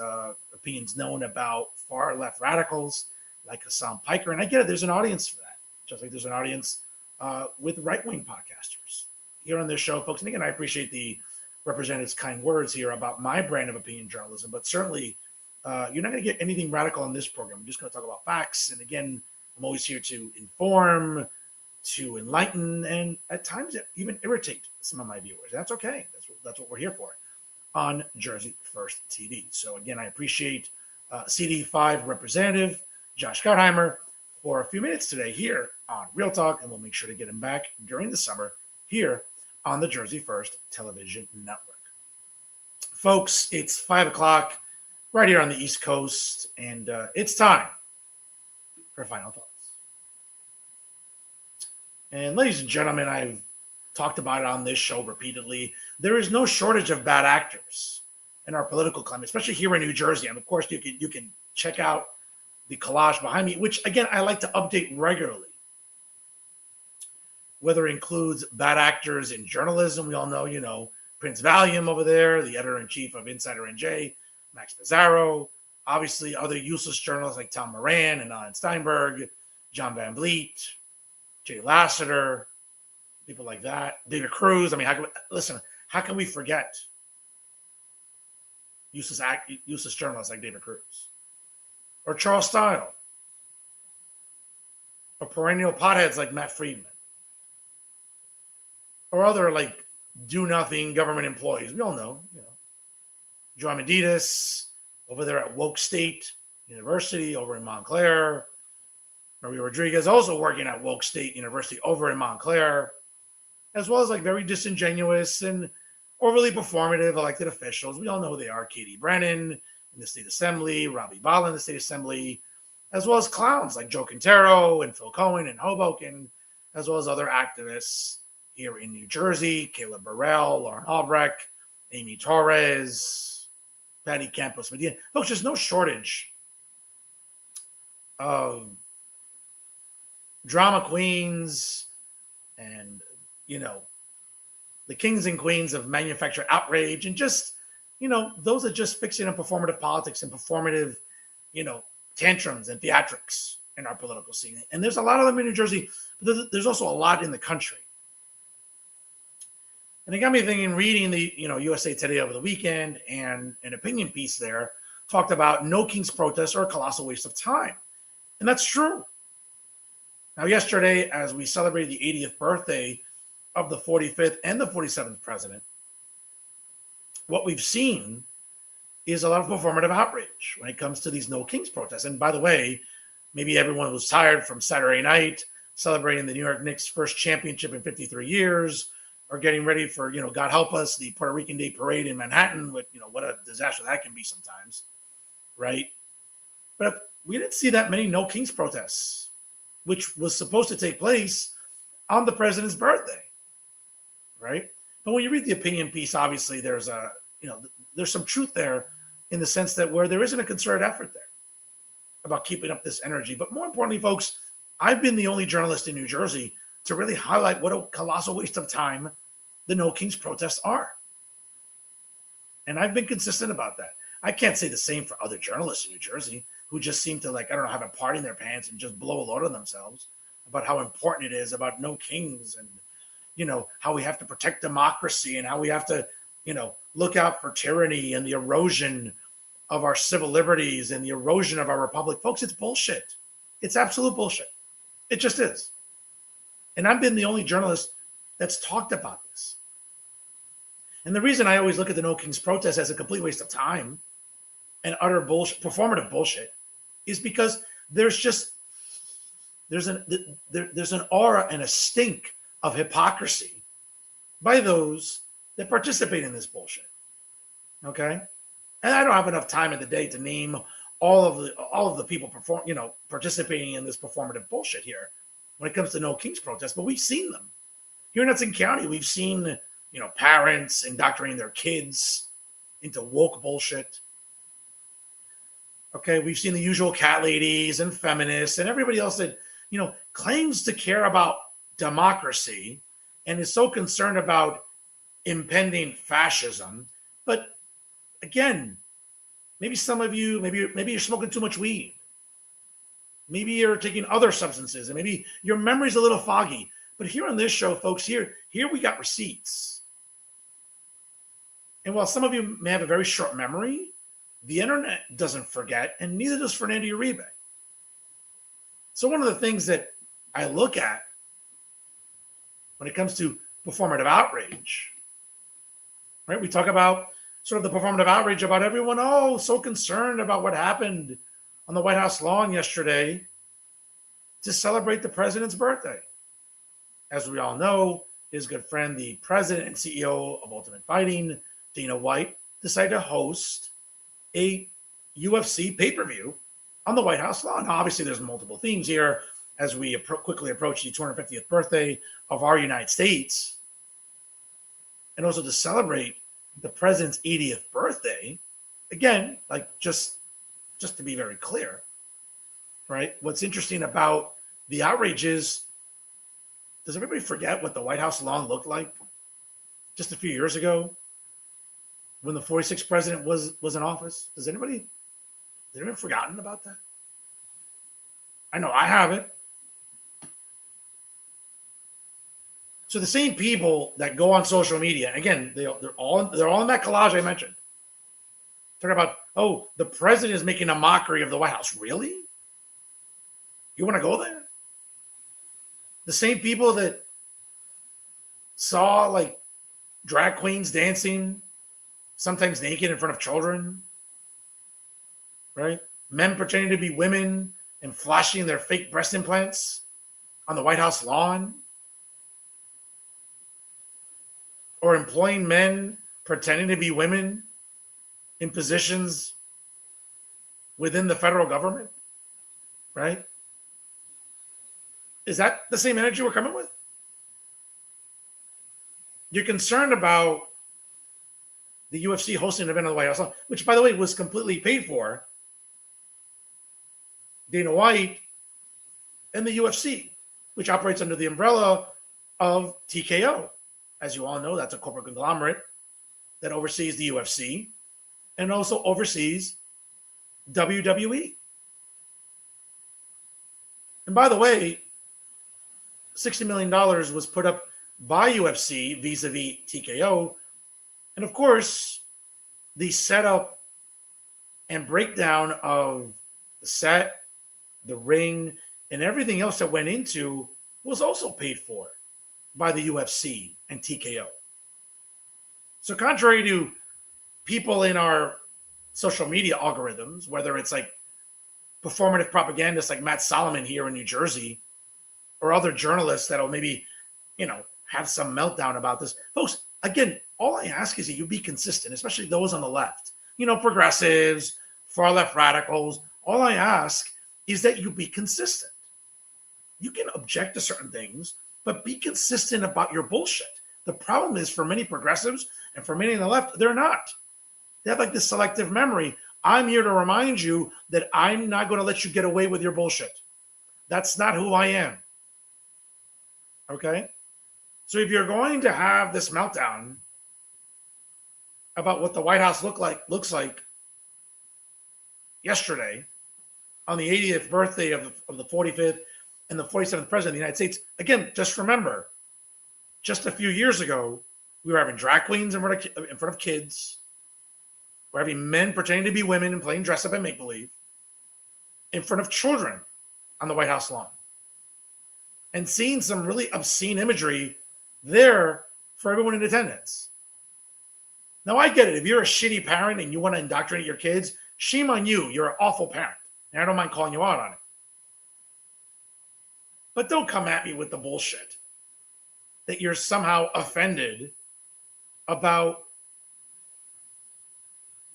opinions known about far left radicals like Hassan Piker. And I get it, there's an audience for that, just like there's an audience with right wing podcasters here on this show, folks. And again, I appreciate the representative's kind words here about my brand of opinion journalism, but certainly you're not going to get anything radical on this program. I'm just going to talk about facts. And again, I'm always here to inform, to enlighten, and at times even irritate some of my viewers. That's okay. That's what we're here for on Jersey First TV. So again, I appreciate CD5 Representative Josh Gottheimer for a few minutes today here on Real Talk, and we'll make sure to get him back during the summer here on the Jersey First Television Network. Folks, it's 5 o'clock right here on the East Coast, and it's time for Final Thoughts. And ladies and gentlemen, I've talked about it on this show repeatedly. There is no shortage of bad actors in our political climate, especially here in New Jersey. And of course, you can check out the collage behind me, which again, I like to update regularly. Whether it includes bad actors in journalism, we all know, Prince Valium over there, the editor-in-chief of Insider NJ, Max Pizarro, obviously other useless journalists like Tom Moran and Alan Steinberg, John Van Vliet, Jay Lassiter, people like that, David Cruz. I mean, how can we forget useless journalists like David Cruz? Or Charles Style? Or perennial potheads like Matt Friedman? Or other like do-nothing government employees? We all know, Joy Medidas over there at Woke State University over in Montclair. Maria Rodriguez also working at Woke State University over in Montclair, as well as like very disingenuous and overly performative elected officials. We all know who they are. Katie Brennan in the state assembly, Robbie Balla in the state assembly, as well as clowns like Joe Quintero and Phil Cohen in Hoboken, as well as other activists here in New Jersey, Caleb Burrell, Lauren Albrecht, Amy Torres, Patty Campos Medina. Folks, there's no shortage of drama queens and, the kings and queens of manufactured outrage and just, those that just fixing on performative politics and performative, tantrums and theatrics in our political scene. And there's a lot of them in New Jersey, but there's also a lot in the country. And it got me thinking, reading the, USA Today over the weekend, and an opinion piece there talked about no King's protest or a colossal waste of time. And that's true. Now, yesterday, as we celebrated the 80th birthday of the 45th and the 47th president, what we've seen is a lot of performative outrage when it comes to these no Kings protests. And by the way, maybe everyone was tired from Saturday night celebrating the New York Knicks' first championship in 53 years, or getting ready for, God help us, the Puerto Rican Day Parade in Manhattan, with, what a disaster that can be sometimes, right? But we didn't see that many no Kings protests, which was supposed to take place on the president's birthday, right? But when you read the opinion piece, obviously there's there's some truth there in the sense that where there isn't a concerted effort there about keeping up this energy. But more importantly, folks, I've been the only journalist in New Jersey to really highlight what a colossal waste of time the No Kings protests are. And I've been consistent about that. I can't say the same for other journalists in New Jersey who just seem to, have a part in their pants and just blow a load on themselves about how important it is about no kings and, how we have to protect democracy and how we have to, look out for tyranny and the erosion of our civil liberties and the erosion of our republic. Folks, it's bullshit. It's absolute bullshit. It just is. And I've been the only journalist that's talked about this. And the reason I always look at the No Kings protest as a complete waste of time and utter bullshit, performative bullshit, is because there's an aura and a stink of hypocrisy by those that participate in this bullshit. Okay? And I don't have enough time in the day to name all of the people participating in this performative bullshit here when it comes to No Kings protest, but we've seen them. Here in Hudson County, we've seen, parents indoctrinating their kids into woke bullshit. Okay, we've seen the usual cat ladies and feminists and everybody else that, claims to care about democracy and is so concerned about impending fascism. But again, maybe some of you, maybe you're smoking too much weed. Maybe you're taking other substances and maybe your memory's a little foggy. But here on this show, folks, here we got receipts. And while some of you may have a very short memory, the internet doesn't forget, and neither does Fernando Uribe. So one of the things that I look at when it comes to performative outrage, right? We talk about sort of the performative outrage about everyone, so concerned about what happened on the White House lawn yesterday to celebrate the president's birthday. As we all know, his good friend, the president and CEO of Ultimate Fighting, Dana White, decided to host a UFC pay-per-view on the White House lawn. Now, obviously, there's multiple themes here as we quickly approach the 250th birthday of our United States. And also to celebrate the president's 80th birthday. Again, just to be very clear, right? What's interesting about the outrage is, does everybody forget what the White House lawn looked like just a few years ago when the 46th president was in office? Has anyone forgotten about that? I know I haven't. So the same people that go on social media, again, they're all in that collage I mentioned. Talking about, the president is making a mockery of the White House. Really? You want to go there? The same people that saw drag queens dancing, sometimes naked in front of children, right? Men pretending to be women and flashing their fake breast implants on the White House lawn, or employing men pretending to be women in positions within the federal government, right? Is that the same energy we're coming with? You're concerned about the UFC hosting an event on the White House, which, by the way, was completely paid for. Dana White and the UFC, which operates under the umbrella of TKO. As you all know, that's a corporate conglomerate that oversees the UFC and also oversees WWE. And by the way, $60 million was put up by UFC vis-a-vis TKO. And of course, the setup and breakdown of the set, the ring, and everything else that went into was also paid for by the UFC and TKO. So contrary to people in our social media algorithms, whether it's performative propagandists like Matt Solomon here in New Jersey, or other journalists that'll maybe, have some meltdown about this. Folks, again, all I ask is that you be consistent, especially those on the left, progressives, far left radicals. All I ask is that you be consistent. You can object to certain things, but be consistent about your bullshit. The problem is for many progressives and for many on the left, they're not. They have this selective memory. I'm here to remind you that I'm not going to let you get away with your bullshit. That's not who I am. Okay? So if you're going to have this meltdown about what the White House looks like yesterday on the 80th birthday of the 45th and the 47th president of the United States, again, just remember, just a few years ago, we were having drag queens in front of kids. We're having men pretending to be women and playing dress up and make-believe in front of children on the White House lawn. And seeing some really obscene imagery there for everyone in attendance. Now, I get it. If you're a shitty parent and you want to indoctrinate your kids, shame on you. You're an awful parent. And I don't mind calling you out on it. But don't come at me with the bullshit that you're somehow offended about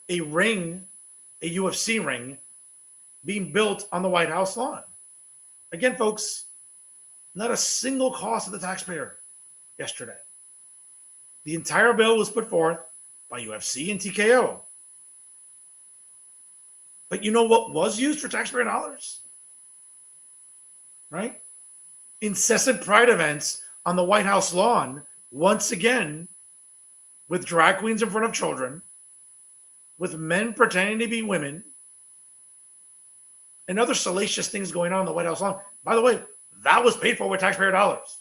a ring, a UFC ring, being built on the White House lawn. Again, folks, not a single cost to the taxpayer yesterday. The entire bill was put forth by UFC and TKO. But you know what was used for taxpayer dollars? Right? Incessant pride events on the White House lawn, once again, with drag queens in front of children, with men pretending to be women, and other salacious things going on the White House lawn. By the way, that was paid for with taxpayer dollars.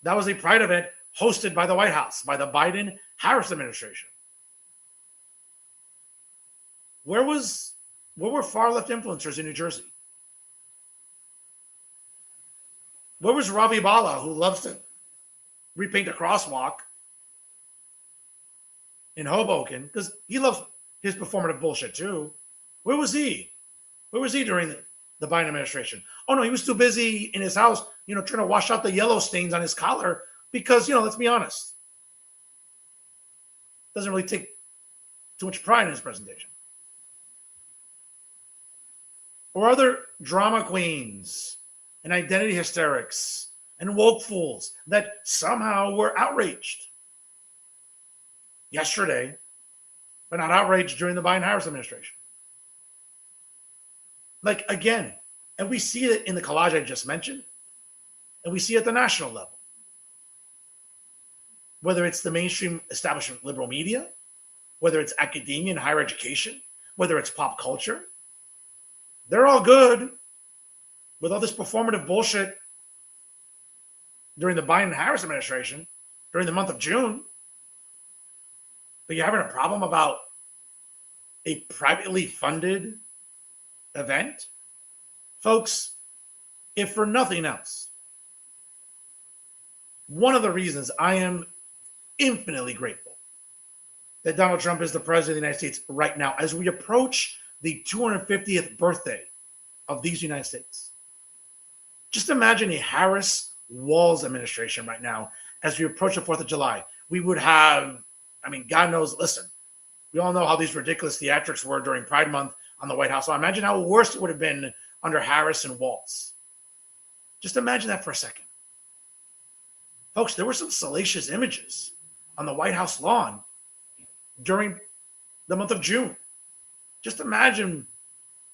That was a pride event hosted by the White House, by the Biden-Harris administration. Where were far-left influencers in New Jersey? Where was Ravi Bala, who loves to repaint a crosswalk in Hoboken, because he loves his performative bullshit too? Where was he? Where was he during the Biden administration? Oh no, he was too busy in his house, trying to wash out the yellow stains on his collar because, let's be honest, doesn't really take too much pride in his presentation. Or other drama queens and identity hysterics and woke fools that somehow were outraged yesterday, but not outraged during the Biden-Harris administration. Like, again, and we see it in the collage I just mentioned, and we see it at the national level. Whether it's the mainstream establishment liberal media, whether it's academia and higher education, whether it's pop culture, they're all good with all this performative bullshit during the Biden-Harris administration, during the month of June. But you're having a problem about a privately funded event? Folks, if for nothing else, one of the reasons I am infinitely grateful that Donald Trump is the president of the United States right now, as we approach the 250th birthday of these United States. Just imagine a Harris-Walz administration right now as we approach the 4th of July. We would have, God knows, listen, we all know how these ridiculous theatrics were during Pride Month on the White House. So imagine how worse it would have been under Harris and Walz. Just imagine that for a second. Folks, there were some salacious images on the White House lawn during the month of June. Just imagine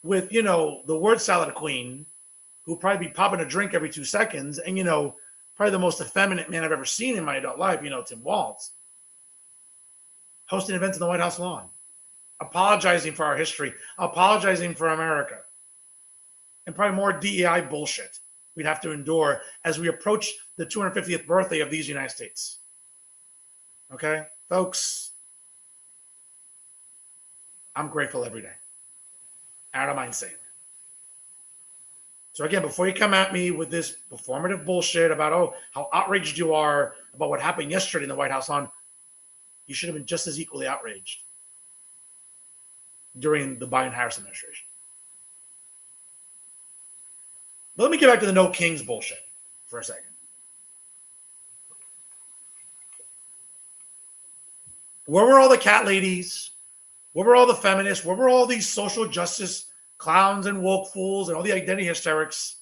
with, the word salad queen, who'll probably be popping a drink every 2 seconds, and, probably the most effeminate man I've ever seen in my adult life, Tim Walz, hosting events on the White House lawn, apologizing for our history, apologizing for America, and probably more DEI bullshit we'd have to endure as we approach the 250th birthday of these United States. Okay, folks, I'm grateful every day. I don't mind saying it. So again, before you come at me with this performative bullshit about, how outraged you are about what happened yesterday in the White House lawn, you should have been just as equally outraged during the Biden-Harris administration. But let me get back to the no kings bullshit for a second. Where were all the cat ladies? Where were all the feminists? Where were all these social justice clowns and woke fools and all the identity hysterics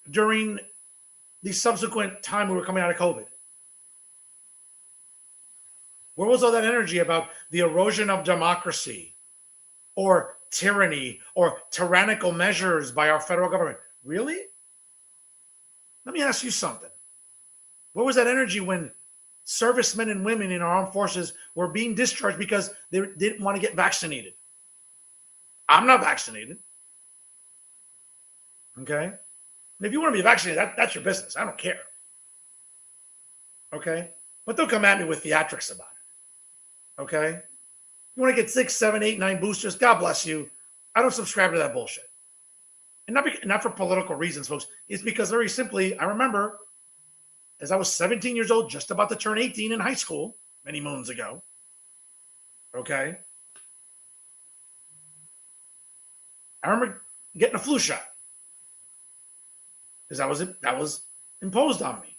during the subsequent time we were coming out of COVID? Where was all that energy about the erosion of democracy or tyranny or tyrannical measures by our federal government? Really? Let me ask you something. Where was that energy when servicemen and women in our armed forces were being discharged because they didn't want to get vaccinated? I'm not vaccinated. Okay? And if you want to be vaccinated, that's your business. I don't care. Okay? But don't come at me with theatrics about it. Okay? You want to get 6, 7, 8, 9 boosters? God bless you. I don't subscribe to that bullshit. And not for political reasons, folks. It's because very simply, I remember as I was 17 years old, just about to turn 18 in high school, many moons ago. Okay? I remember getting a flu shot because that was imposed on me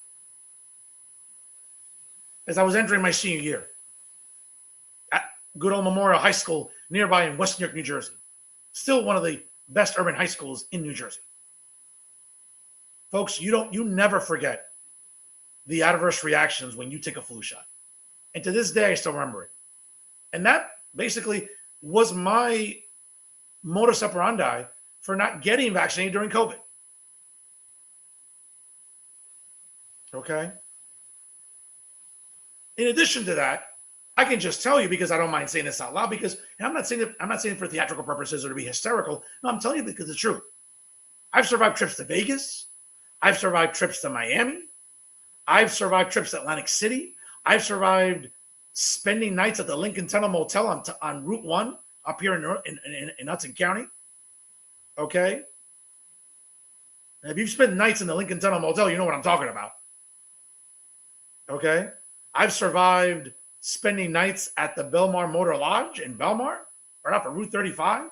as I was entering my senior year at good old Memorial High School nearby in West New York, New Jersey. Still one of the best urban high schools in New Jersey. Folks, you never forget the adverse reactions when you take a flu shot. And to this day, I still remember it. And that basically was my modus operandi for not getting vaccinated during COVID. Okay. In addition to that, I can just tell you, because I don't mind saying this out loud, because I'm not saying it for theatrical purposes or to be hysterical. No, I'm telling you because it's true. I've survived trips to Vegas. I've survived trips to Miami. I've survived trips to Atlantic City. I've survived spending nights at the Lincoln Tunnel Motel on Route 1 up here in Hudson County. Okay? And if you've spent nights in the Lincoln Tunnel Motel, you know what I'm talking about. Okay? I've survived spending nights at the Belmar Motor Lodge in Belmar, right off of Route 35.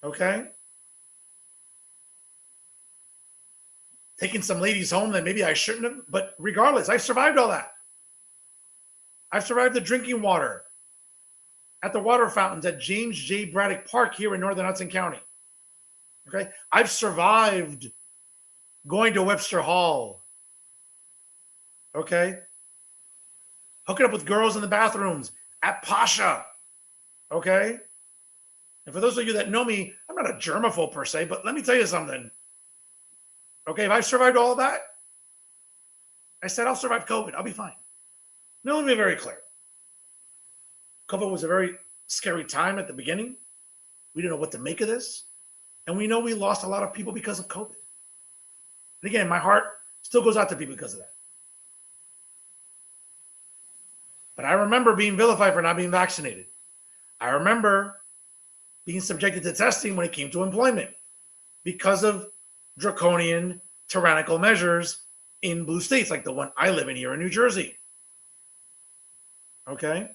Okay? Taking some ladies home that maybe I shouldn't have, but regardless, I've survived all that. I've survived the drinking water at the water fountains at James J. Braddock Park here in northern Hudson County. Okay? I've survived going to Webster Hall. Okay? Hooking up with girls in the bathrooms at Pasha. Okay? And for those of you that know me, I'm not a germaphobe per se, but let me tell you something. Okay, if I've survived all of that, I said I'll survive COVID. I'll be fine. Now, let me be very clear. COVID was a very scary time at the beginning. We didn't know what to make of this. And we know we lost a lot of people because of COVID. And again, my heart still goes out to people because of that. But I remember being vilified for not being vaccinated. I remember being subjected to testing when it came to employment because of draconian, tyrannical measures in blue states like the one I live in here in New Jersey. Okay?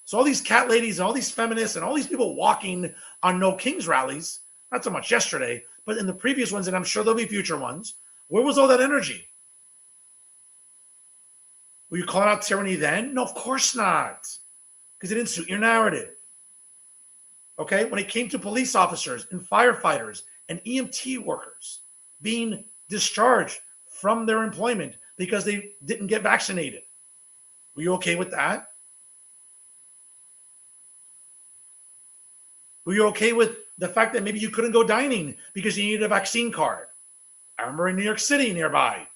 So all these cat ladies and all these feminists and all these people walking on No Kings rallies, not so much yesterday, but in the previous ones, and I'm sure there'll be future ones, where was all that energy? Were you calling out tyranny then? No, of course not. Because it didn't suit your narrative. Okay? When it came to police officers and firefighters and EMT workers being discharged from their employment because they didn't get vaccinated, were you okay with that? Were you okay with the fact that maybe you couldn't go dining because you needed a vaccine card? I remember in New York City nearby,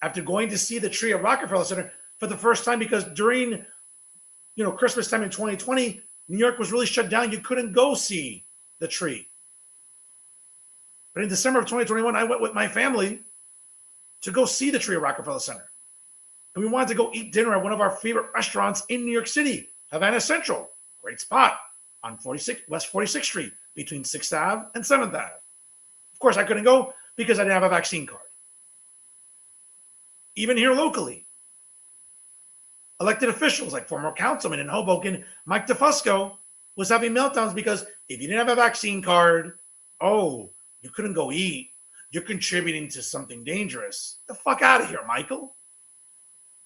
after going to see the tree at Rockefeller Center for the first time, because during Christmas time in 2020, New York was really shut down. You couldn't go see the tree. But in December of 2021, I went with my family to go see the tree at Rockefeller Center. And we wanted to go eat dinner at one of our favorite restaurants in New York City, Havana Central. Great spot on West 46th Street between 6th Ave and 7th Ave. Of course, I couldn't go because I didn't have a vaccine card. Even here locally, elected officials like former councilman in Hoboken, Mike DeFusco, was having meltdowns because if you didn't have a vaccine card, you couldn't go eat. You're contributing to something dangerous. Get the fuck out of here, Michael.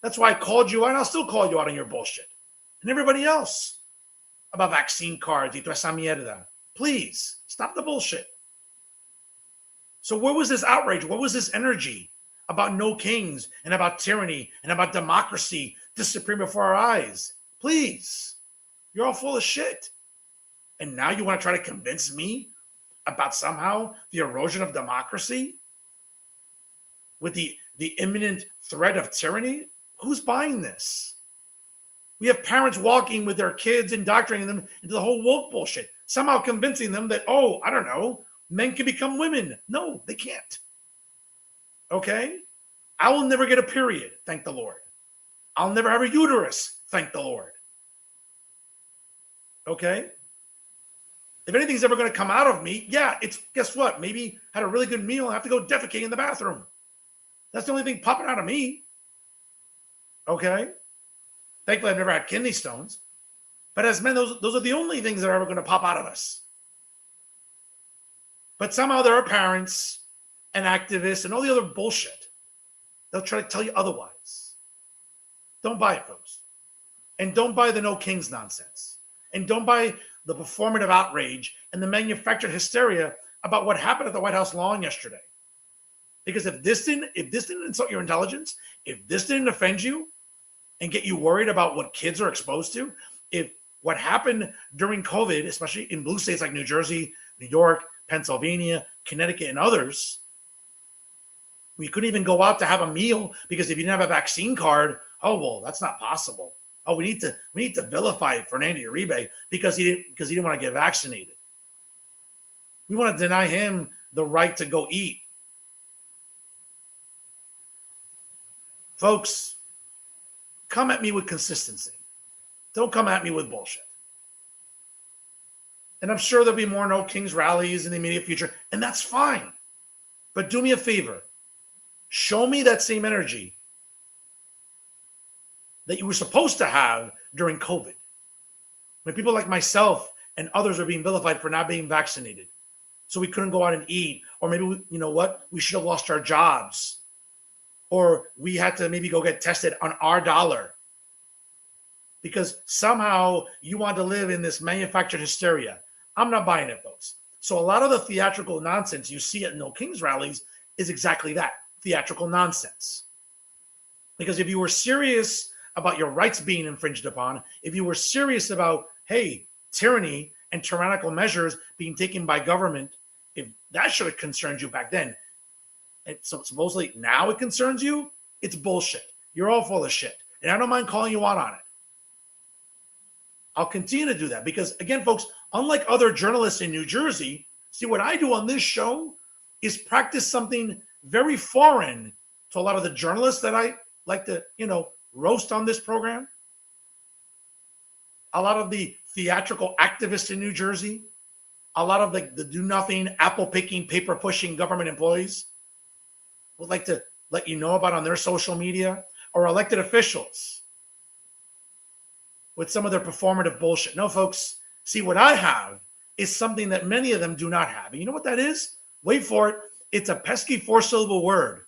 That's why I called you out, and I'll still call you out on your bullshit. And everybody else about vaccine cards y toda esa mierda. Please, stop the bullshit. So where was this outrage? What was this energy about no kings and about tyranny and about democracy disappearing before our eyes? Please, you're all full of shit. And now you want to try to convince me about somehow the erosion of democracy with the imminent threat of tyranny? Who's buying this? We have parents walking with their kids, indoctrinating them into the whole woke bullshit, somehow convincing them that, I don't know, men can become women. No, they can't. Okay? I will never get a period, thank the Lord. I'll never have a uterus, thank the Lord. Okay? If anything's ever going to come out of me, guess what? Maybe had a really good meal and have to go defecate in the bathroom. That's the only thing popping out of me. Okay? Thankfully, I've never had kidney stones. But as men, those are the only things that are ever going to pop out of us. But somehow there are parents and activists and all the other bullshit. They'll try to tell you otherwise. Don't buy it, folks. And don't buy the no kings nonsense. And don't buy the performative outrage and the manufactured hysteria about what happened at the White House lawn yesterday. Because if this didn't insult your intelligence, if this didn't offend you and get you worried about what kids are exposed to, if what happened during COVID, especially in blue states like New Jersey, New York, Pennsylvania, Connecticut, and others, we couldn't even go out to have a meal because if you didn't have a vaccine card, oh well, that's not possible. Oh, we need to vilify Fernando Uribe because he didn't want to get vaccinated. We want to deny him the right to go eat. Folks, come at me with consistency. Don't come at me with bullshit. And I'm sure there'll be more No Kings rallies in the immediate future, and that's fine. But do me a favor. Show me that same energy that you were supposed to have during COVID, when people like myself and others are being vilified for not being vaccinated. So we couldn't go out and eat, or maybe, we should have lost our jobs, or we had to maybe go get tested on our dollar because somehow you want to live in this manufactured hysteria. I'm not buying it, folks. So a lot of the theatrical nonsense you see at No Kings rallies is exactly that, theatrical nonsense. Because if you were serious about your rights being infringed upon, if you were serious about, hey, tyranny and tyrannical measures being taken by government, if that should have concerned you back then, and so supposedly now it concerns you, it's bullshit. You're all full of shit. And I don't mind calling you out on it. I'll continue to do that because, again, folks, unlike other journalists in New Jersey, see, what I do on this show is practice something very foreign to a lot of the journalists that I like to, roast on this program. A lot of the theatrical activists in New Jersey, a lot of the do-nothing, apple-picking, paper-pushing government employees would like to let you know about on their social media, or elected officials with some of their performative bullshit. No, folks, see, what I have is something that many of them do not have. And you know what that is? Wait for it. It's a pesky 4-syllable word.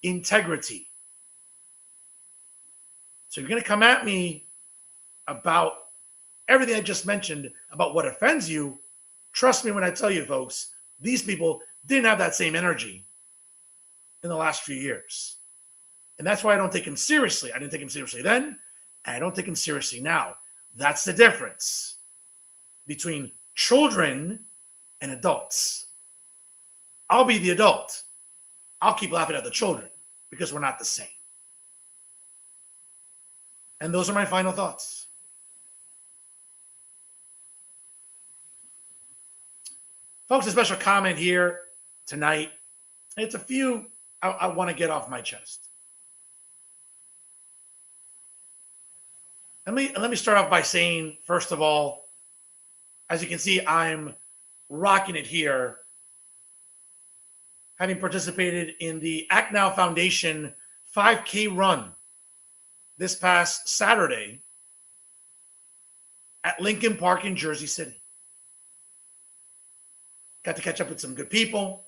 Integrity. So you're going to come at me about everything I just mentioned about what offends you. Trust me when I tell you, folks, these people didn't have that same energy in the last few years. And that's why I don't take him seriously. I didn't take him seriously then, and I don't take him seriously now. That's the difference between children and adults. I'll be the adult. I'll keep laughing at the children because we're not the same. And those are my final thoughts. Folks, a special comment here tonight. It's a few I want to get off my chest. Let me start off by saying, first of all, as you can see, I'm rocking it here, having participated in the Act Now Foundation 5K run this past Saturday at Lincoln Park in Jersey City. Got to catch up with some good people.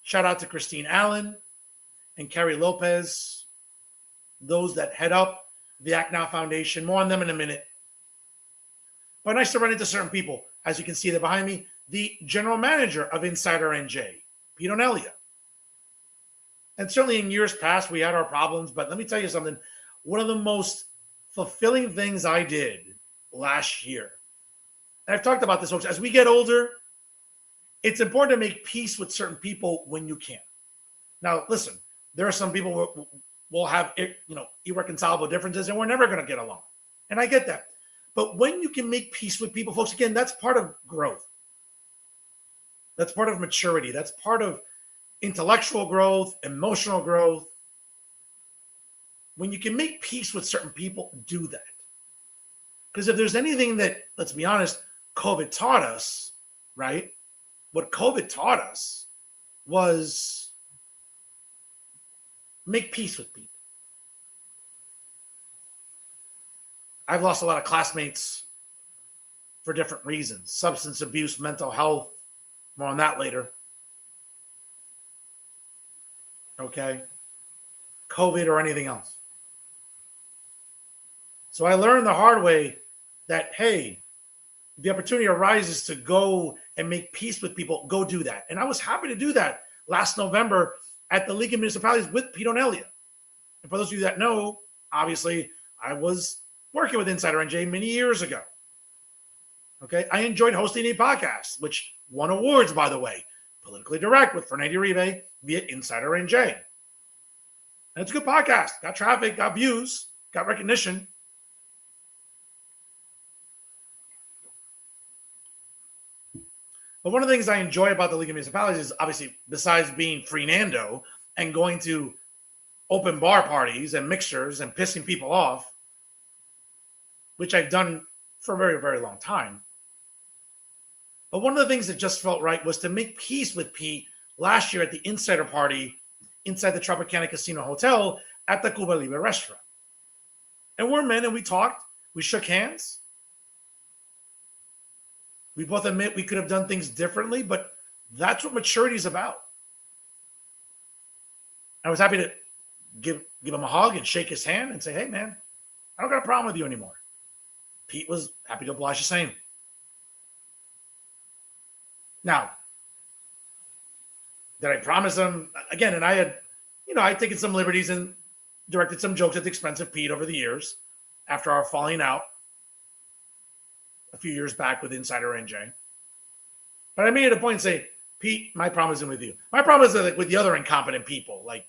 Shout out to Christine Allen and Carrie Lopez, those that head up the Act Now Foundation. More on them in a minute. But nice to run into certain people. As you can see there behind me, the general manager of Insider NJ, Pete Onelia. And certainly in years past, we had our problems. But let me tell you something. One of the most fulfilling things I did last year, and I've talked about this, folks, as we get older, it's important to make peace with certain people when you can. Now, listen, there are some people who will have, irreconcilable differences, and we're never going to get along. And I get that. But when you can make peace with people, folks, again, that's part of growth. That's part of maturity. That's part of intellectual growth, emotional growth. When you can make peace with certain people, do that. Because if there's anything that, let's be honest, COVID taught us, right? What COVID taught us was make peace with people. I've lost a lot of classmates for different reasons. Substance abuse, mental health. More on that later. Okay? COVID or anything else. So I learned the hard way that, hey, the opportunity arises to go and make peace with people, go do that. And I was happy to do that last November at the League of Municipalities with Pete O'Nelia. And for those of you that know, obviously, I was working with Insider NJ many years ago. Okay, I enjoyed hosting a podcast, which won awards, by the way, Politically Direct with Fernando Uribe via Insider NJ. And it's a good podcast. Got traffic, got views, got recognition. But one of the things I enjoy about the League of Municipalities is obviously, besides being Fernando and going to open bar parties and mixers and pissing people off, which I've done for a very, very long time. But one of the things that just felt right was to make peace with Pete last year at the Insider Party inside the Tropicana Casino Hotel at the Cuba Libre restaurant. And we're men and we talked, we shook hands. We both admit we could have done things differently, but that's what maturity is about. I was happy to give him a hug and shake his hand and say, hey, man, I don't got a problem with you anymore. Pete was happy to oblige the same. Now, did I promise him? Again, and I had, I'd taken some liberties and directed some jokes at the expense of Pete over the years after our falling out a few years back with Insider NJ. But I made it a point to say, Pete, my problem isn't with you. My problem is like with the other incompetent people, like,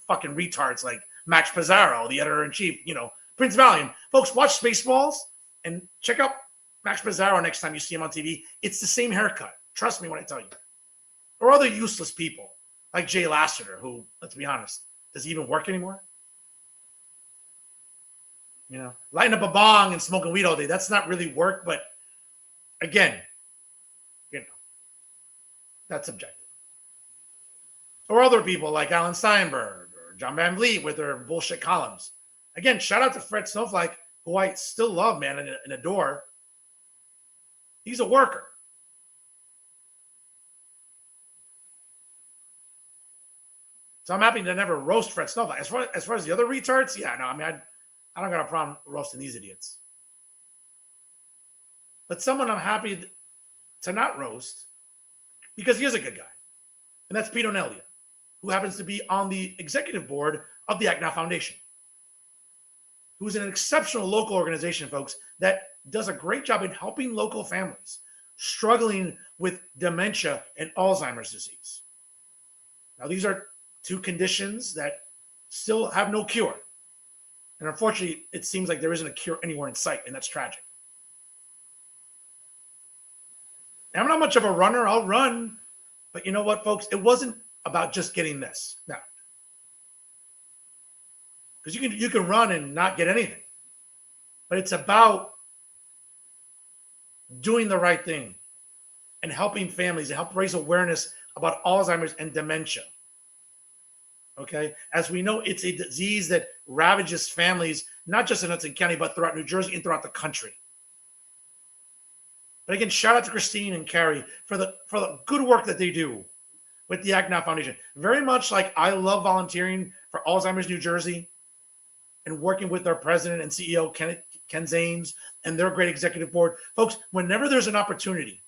fucking retards like Max Pizarro, the editor-in-chief, Prince Valium. Folks, watch Spaceballs and check out Max Pizarro next time you see him on TV. It's the same haircut. Trust me when I tell you. Or other useless people like Jay Lassiter, who, let's be honest, does he even work anymore? Lighting up a bong and smoking weed all day. That's not really work, but again, that's subjective. Or other people like Alan Steinberg or John Van Vliet with their bullshit columns. Again, shout out to Fred Snowflake, who I still love, man, and adore. He's a worker. So I'm happy to never roast Fred Snowflake. As far as the other retards, yeah, no, I don't got a problem roasting these idiots. But someone I'm happy to not roast because he is a good guy. And that's Pete O'Nelia, who happens to be on the executive board of the Act Now Foundation, who's an exceptional local organization, folks, that does a great job in helping local families struggling with dementia and Alzheimer's disease. Now, these are two conditions that still have no cure. And unfortunately, it seems like there isn't a cure anywhere in sight, and that's tragic. I'm not much of a runner. I'll run. But you know what, folks? It wasn't about just getting this. No. Because you can run and not get anything. But it's about doing the right thing and helping families and help raise awareness about Alzheimer's and dementia. Okay? As we know, it's a disease that ravages families, not just in Hudson County, but throughout New Jersey and throughout the country. But again, shout out to Christine and Carrie for the good work that they do with the Act Now Foundation. Very much like I love volunteering for Alzheimer's New Jersey and working with their president and CEO, Ken Zanes, and their great executive board. Folks, whenever there's an opportunity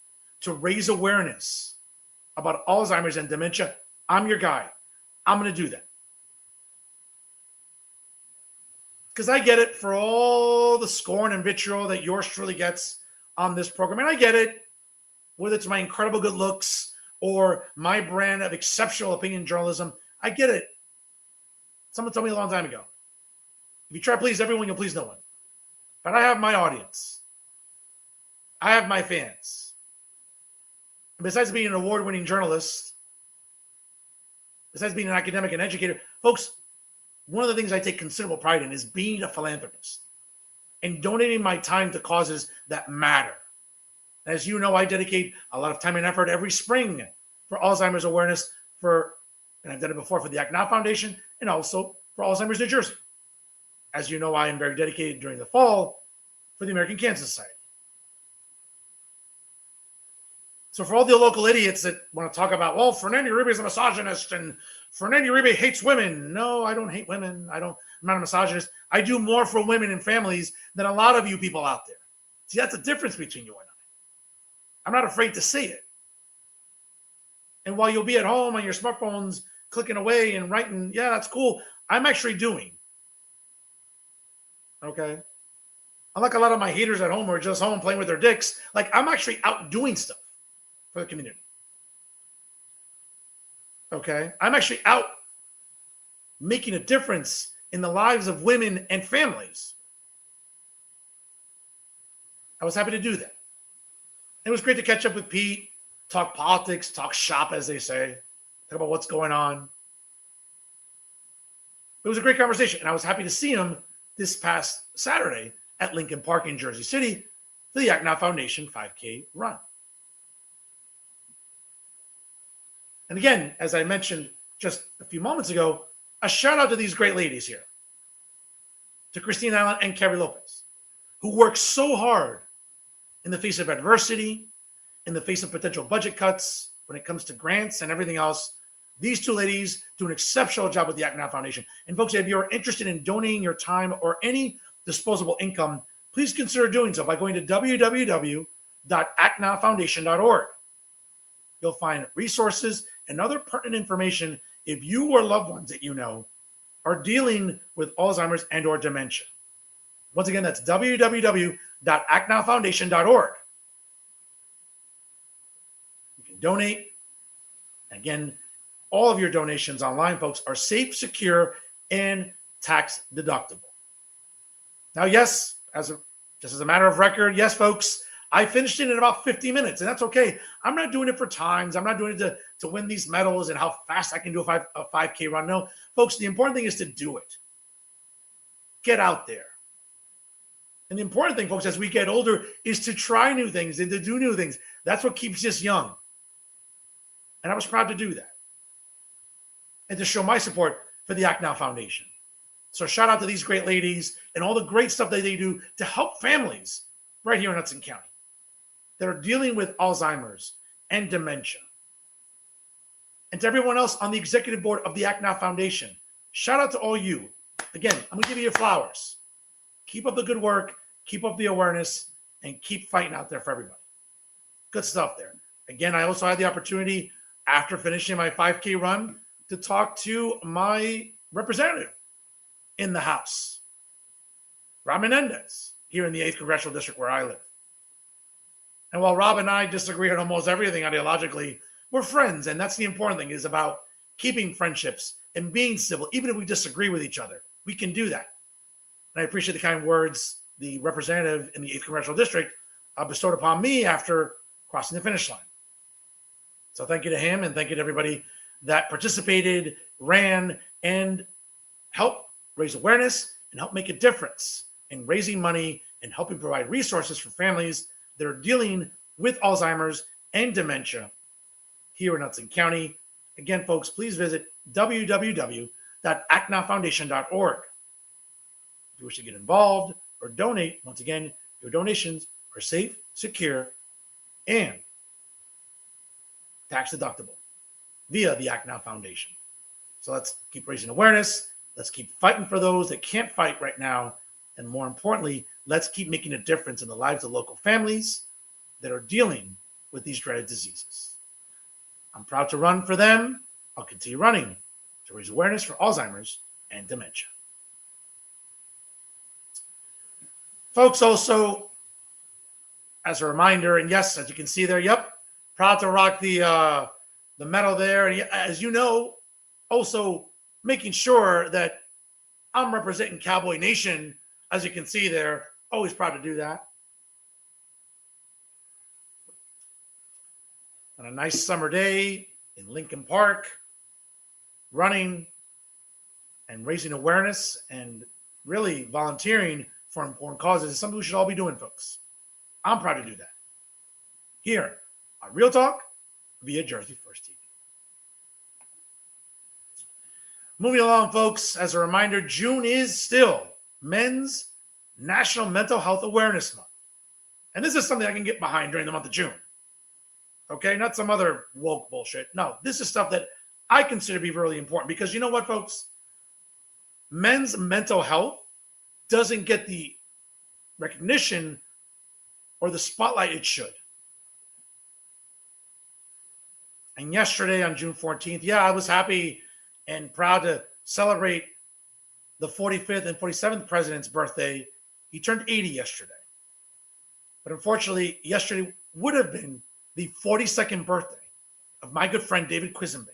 to raise awareness about Alzheimer's and dementia, I'm your guy. I'm going to do that. Because I get it for all the scorn and vitriol that yours truly gets on this program. And I get it, whether it's my incredible good looks or my brand of exceptional opinion journalism. I get it. Someone told me a long time ago, if you try to please everyone, you'll please no one. But I have my audience. I have my fans. And besides being an award-winning journalist, besides being an academic and educator, folks, one of the things I take considerable pride in is being a philanthropist and donating my time to causes that matter. As you know, I dedicate a lot of time and effort every spring for Alzheimer's awareness and I've done it before for the Act Now Foundation and also for Alzheimer's New Jersey. As you know, I am very dedicated during the fall for the American Cancer Society. So for all the local idiots that want to talk about, well, Fernando Uribe is a misogynist and Fernando Uribe hates women. No, I don't hate women. I'm not a misogynist. I do more for women and families than a lot of you people out there. See, that's the difference between you and I. I'm not afraid to say it. And while you'll be at home on your smartphones clicking away and writing, yeah, that's cool, I'm actually doing. Okay. Unlike a lot of my haters at home who are just home playing with their dicks, like I'm actually out doing stuff for the community. Okay. I'm actually out making a difference in the lives of women and families. I was happy to do that. It was great to catch up with Pete, talk politics, talk shop, as they say, talk about what's going on. It was a great conversation, and I was happy to see him this past Saturday at Lincoln Park in Jersey City for the Act Now Foundation 5K run. And again, as I mentioned just a few moments ago, a shout out to these great ladies here, to Christine Allen and Carrie Lopez, who work so hard in the face of adversity, in the face of potential budget cuts, when it comes to grants and everything else. These two ladies do an exceptional job with the Act Now Foundation. And folks, if you're interested in donating your time or any disposable income, please consider doing so by going to www.actnowfoundation.org. You'll find resources and other pertinent information if you or loved ones that you know are dealing with Alzheimer's and or dementia. Once again, that's www.actnowfoundation.org. You can donate. Again, all of your donations online, folks, are safe, secure, and tax deductible. Now, yes, just as a matter of record, yes, folks, I finished it in about 50 minutes, and that's okay. I'm not doing it for times. I'm not doing it to win these medals and how fast I can do a 5K run. No, folks, the important thing is to do it. Get out there. And the important thing, folks, as we get older, is to try new things and to do new things. That's what keeps us young. And I was proud to do that. And to show my support for the Act Now Foundation. So shout out to these great ladies and all the great stuff that they do to help families right here in Hudson County that are dealing with Alzheimer's and dementia. And to everyone else on the executive board of the Act Now Foundation, shout out to all you. Again, I'm going to give you your flowers. Keep up the good work, keep up the awareness, and keep fighting out there for everybody. Good stuff there. Again, I also had the opportunity after finishing my 5K run to talk to my representative in the House, Rob Menendez, here in the 8th Congressional District where I live. And while Rob and I disagree on almost everything ideologically, we're friends, and that's the important thing, is about keeping friendships and being civil, even if we disagree with each other. We can do that. And I appreciate the kind words the representative in the 8th Congressional District bestowed upon me after crossing the finish line. So thank you to him, and thank you to everybody that participated, ran, and helped raise awareness and help make a difference in raising money and helping provide resources for families that are dealing with Alzheimer's and dementia here in Hudson County. Again, folks, please visit www.actnowfoundation.org. If you wish to get involved or donate, once again, your donations are safe, secure, and tax deductible via the Act Now Foundation. So let's keep raising awareness. Let's keep fighting for those that can't fight right now. And more importantly, let's keep making a difference in the lives of local families that are dealing with these dreaded diseases. I'm proud to run for them. I'll continue running to raise awareness for Alzheimer's and dementia. Folks, also, as a reminder, and yes, as you can see there, yep, proud to rock the medal there. And as you know, also making sure that I'm representing Cowboy Nation, as you can see there. Always proud to do that. On a nice summer day in Lincoln Park, running and raising awareness and really volunteering for important causes is something we should all be doing, folks. I'm proud to do that. Here on Real Talk via Jersey First TV. Moving along, folks, as a reminder, June is still Men's National Mental Health Awareness Month. And this is something I can get behind during the month of June. Okay, not some other woke bullshit. No, this is stuff that I consider to be really important because you know what, folks? Men's mental health doesn't get the recognition or the spotlight it should. And yesterday on June 14th, yeah, I was happy and proud to celebrate the 45th and 47th president's birthday. He turned 80 yesterday. But unfortunately, yesterday would have been the 42nd birthday of my good friend David Quisenberg,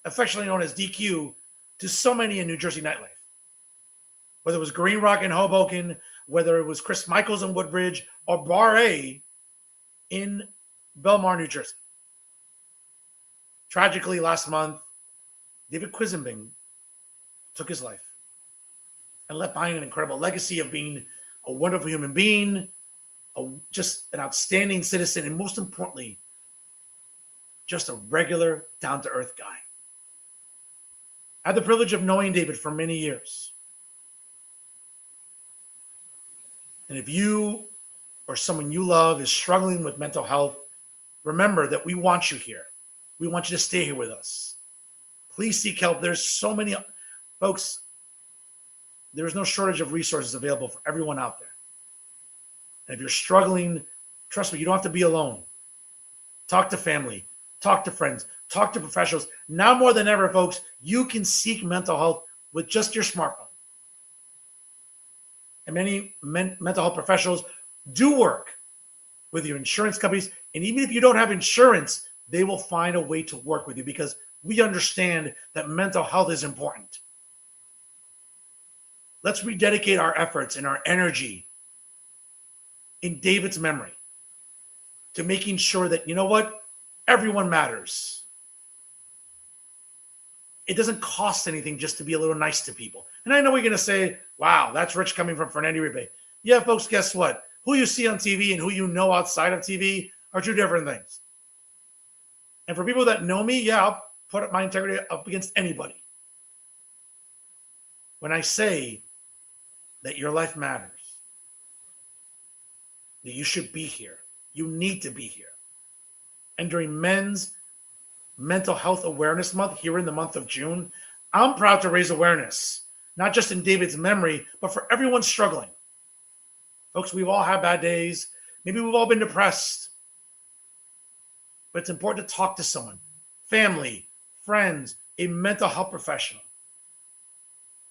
affectionately known as DQ to so many in New Jersey nightlife. Whether it was Green Rock in Hoboken, whether it was Chris Michaels in Woodbridge, or Bar A in Belmar, New Jersey. Tragically, last month, David Quisenberg took his life and left behind an incredible legacy of being a wonderful human being, just an outstanding citizen, and most importantly, just a regular, down-to-earth guy. I had the privilege of knowing David for many years. And if you or someone you love is struggling with mental health, remember that we want you here. We want you to stay here with us. Please seek help. There's so many, folks, there's no shortage of resources available for everyone out there. And if you're struggling, trust me, you don't have to be alone. Talk to family, talk to friends, talk to professionals. Now more than ever, folks, you can seek mental health with just your smartphone. And many mental health professionals do work with your insurance companies. And even if you don't have insurance, they will find a way to work with you because we understand that mental health is important. Let's rededicate our efforts and our energy in David's memory to making sure that, you know what, everyone matters. It doesn't cost anything just to be a little nice to people. And I know we're going to say, wow, that's rich coming from Fernando Uribe. Yeah, folks, guess what? Who you see on TV and who you know outside of TV are two different things. And for people that know me, yeah, I'll put my integrity up against anybody. When I say that your life matters, that you should be here, you need to be here. And during Men's Mental Health Awareness Month, here in the month of June, I'm proud to raise awareness, not just in David's memory, but for everyone struggling. Folks, we've all had bad days. Maybe we've all been depressed. But it's important to talk to someone, family, friends, a mental health professional.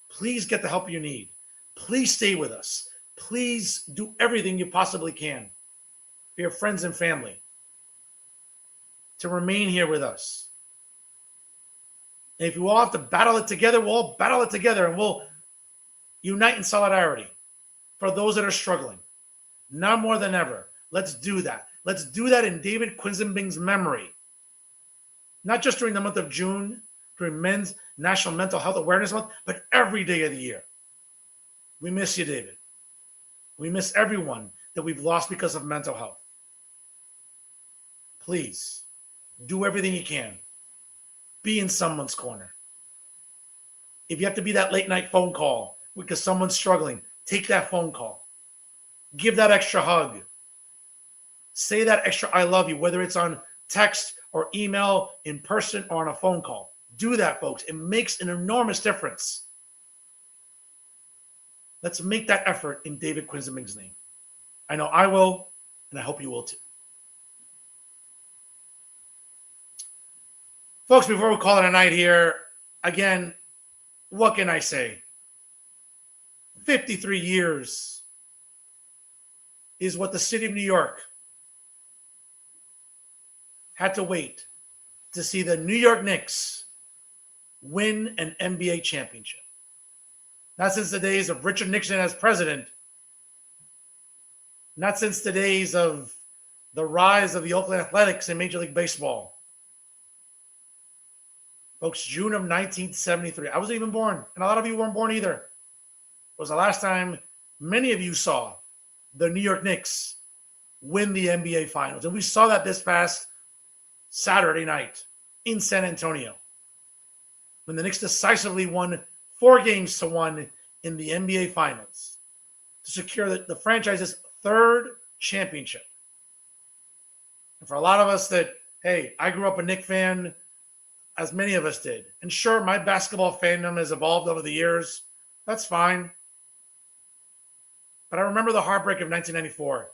Please get the help you need. Please stay with us. Please do everything you possibly can for your friends and family to remain here with us. And if you all have to battle it together, we'll all battle it together and we'll unite in solidarity for those that are struggling. Now more than ever, let's do that. Let's do that in David Quisenberg's memory. Not just during the month of June, during Men's National Mental Health Awareness Month, but every day of the year. We miss you, David. We miss everyone that we've lost because of mental health. Please, do everything you can. Be in someone's corner. If you have to be that late night phone call because someone's struggling, take that phone call. Give that extra hug. Say that extra I love you, whether it's on text or email, in person, or on a phone call. Do that, folks. It makes an enormous difference. Let's make that effort in David Quisenberg's name. I know I will, and I hope you will too. Folks, before we call it a night here, again, what can I say? 53 years is what the city of New York had to wait to see the New York Knicks win an NBA championship. Not since the days of Richard Nixon as president. Not since the days of the rise of the Oakland Athletics in Major League Baseball. Folks, June of 1973. I wasn't even born, and a lot of you weren't born either. It was the last time many of you saw the New York Knicks win the NBA Finals. And we saw that this past Saturday night in San Antonio when the Knicks decisively won 4-1 in the NBA Finals to secure the franchise's third championship. And for a lot of us that, hey, I grew up a Knicks fan, as many of us did. And sure, my basketball fandom has evolved over the years. That's fine. But I remember the heartbreak of 1994.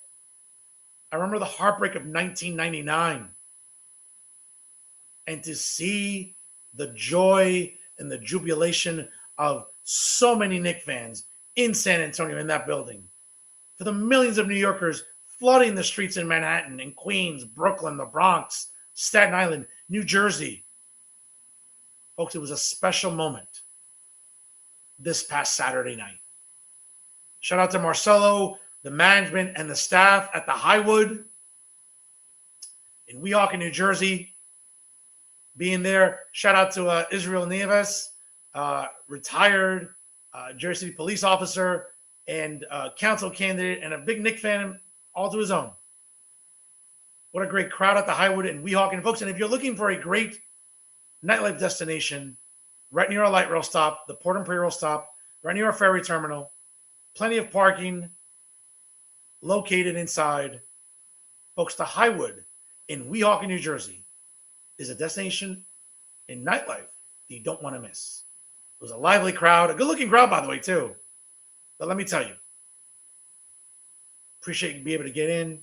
I remember the heartbreak of 1999. and to see the joy and the jubilation of so many Knicks fans in San Antonio in that building, for the millions of New Yorkers flooding the streets in Manhattan, in Queens, Brooklyn, the Bronx, Staten Island, New Jersey. Folks, it was a special moment this past Saturday night. Shout out to Marcelo, the management, and the staff at the Highwood in Weehawken, New Jersey, being there. Shout out to Israel Nieves, retired Jersey City police officer and council candidate and a big Knicks fan all to his own. What a great crowd at the Highwood in Weehawken, folks. And if you're looking for a great nightlife destination right near our light rail stop, the Port Imperial stop, right near our ferry terminal, plenty of parking located inside. Folks, the Highwood in Weehawken, New Jersey is a destination in nightlife that you don't want to miss. It was a lively crowd, a good-looking crowd, by the way, too. But let me tell you, appreciate you being able to get in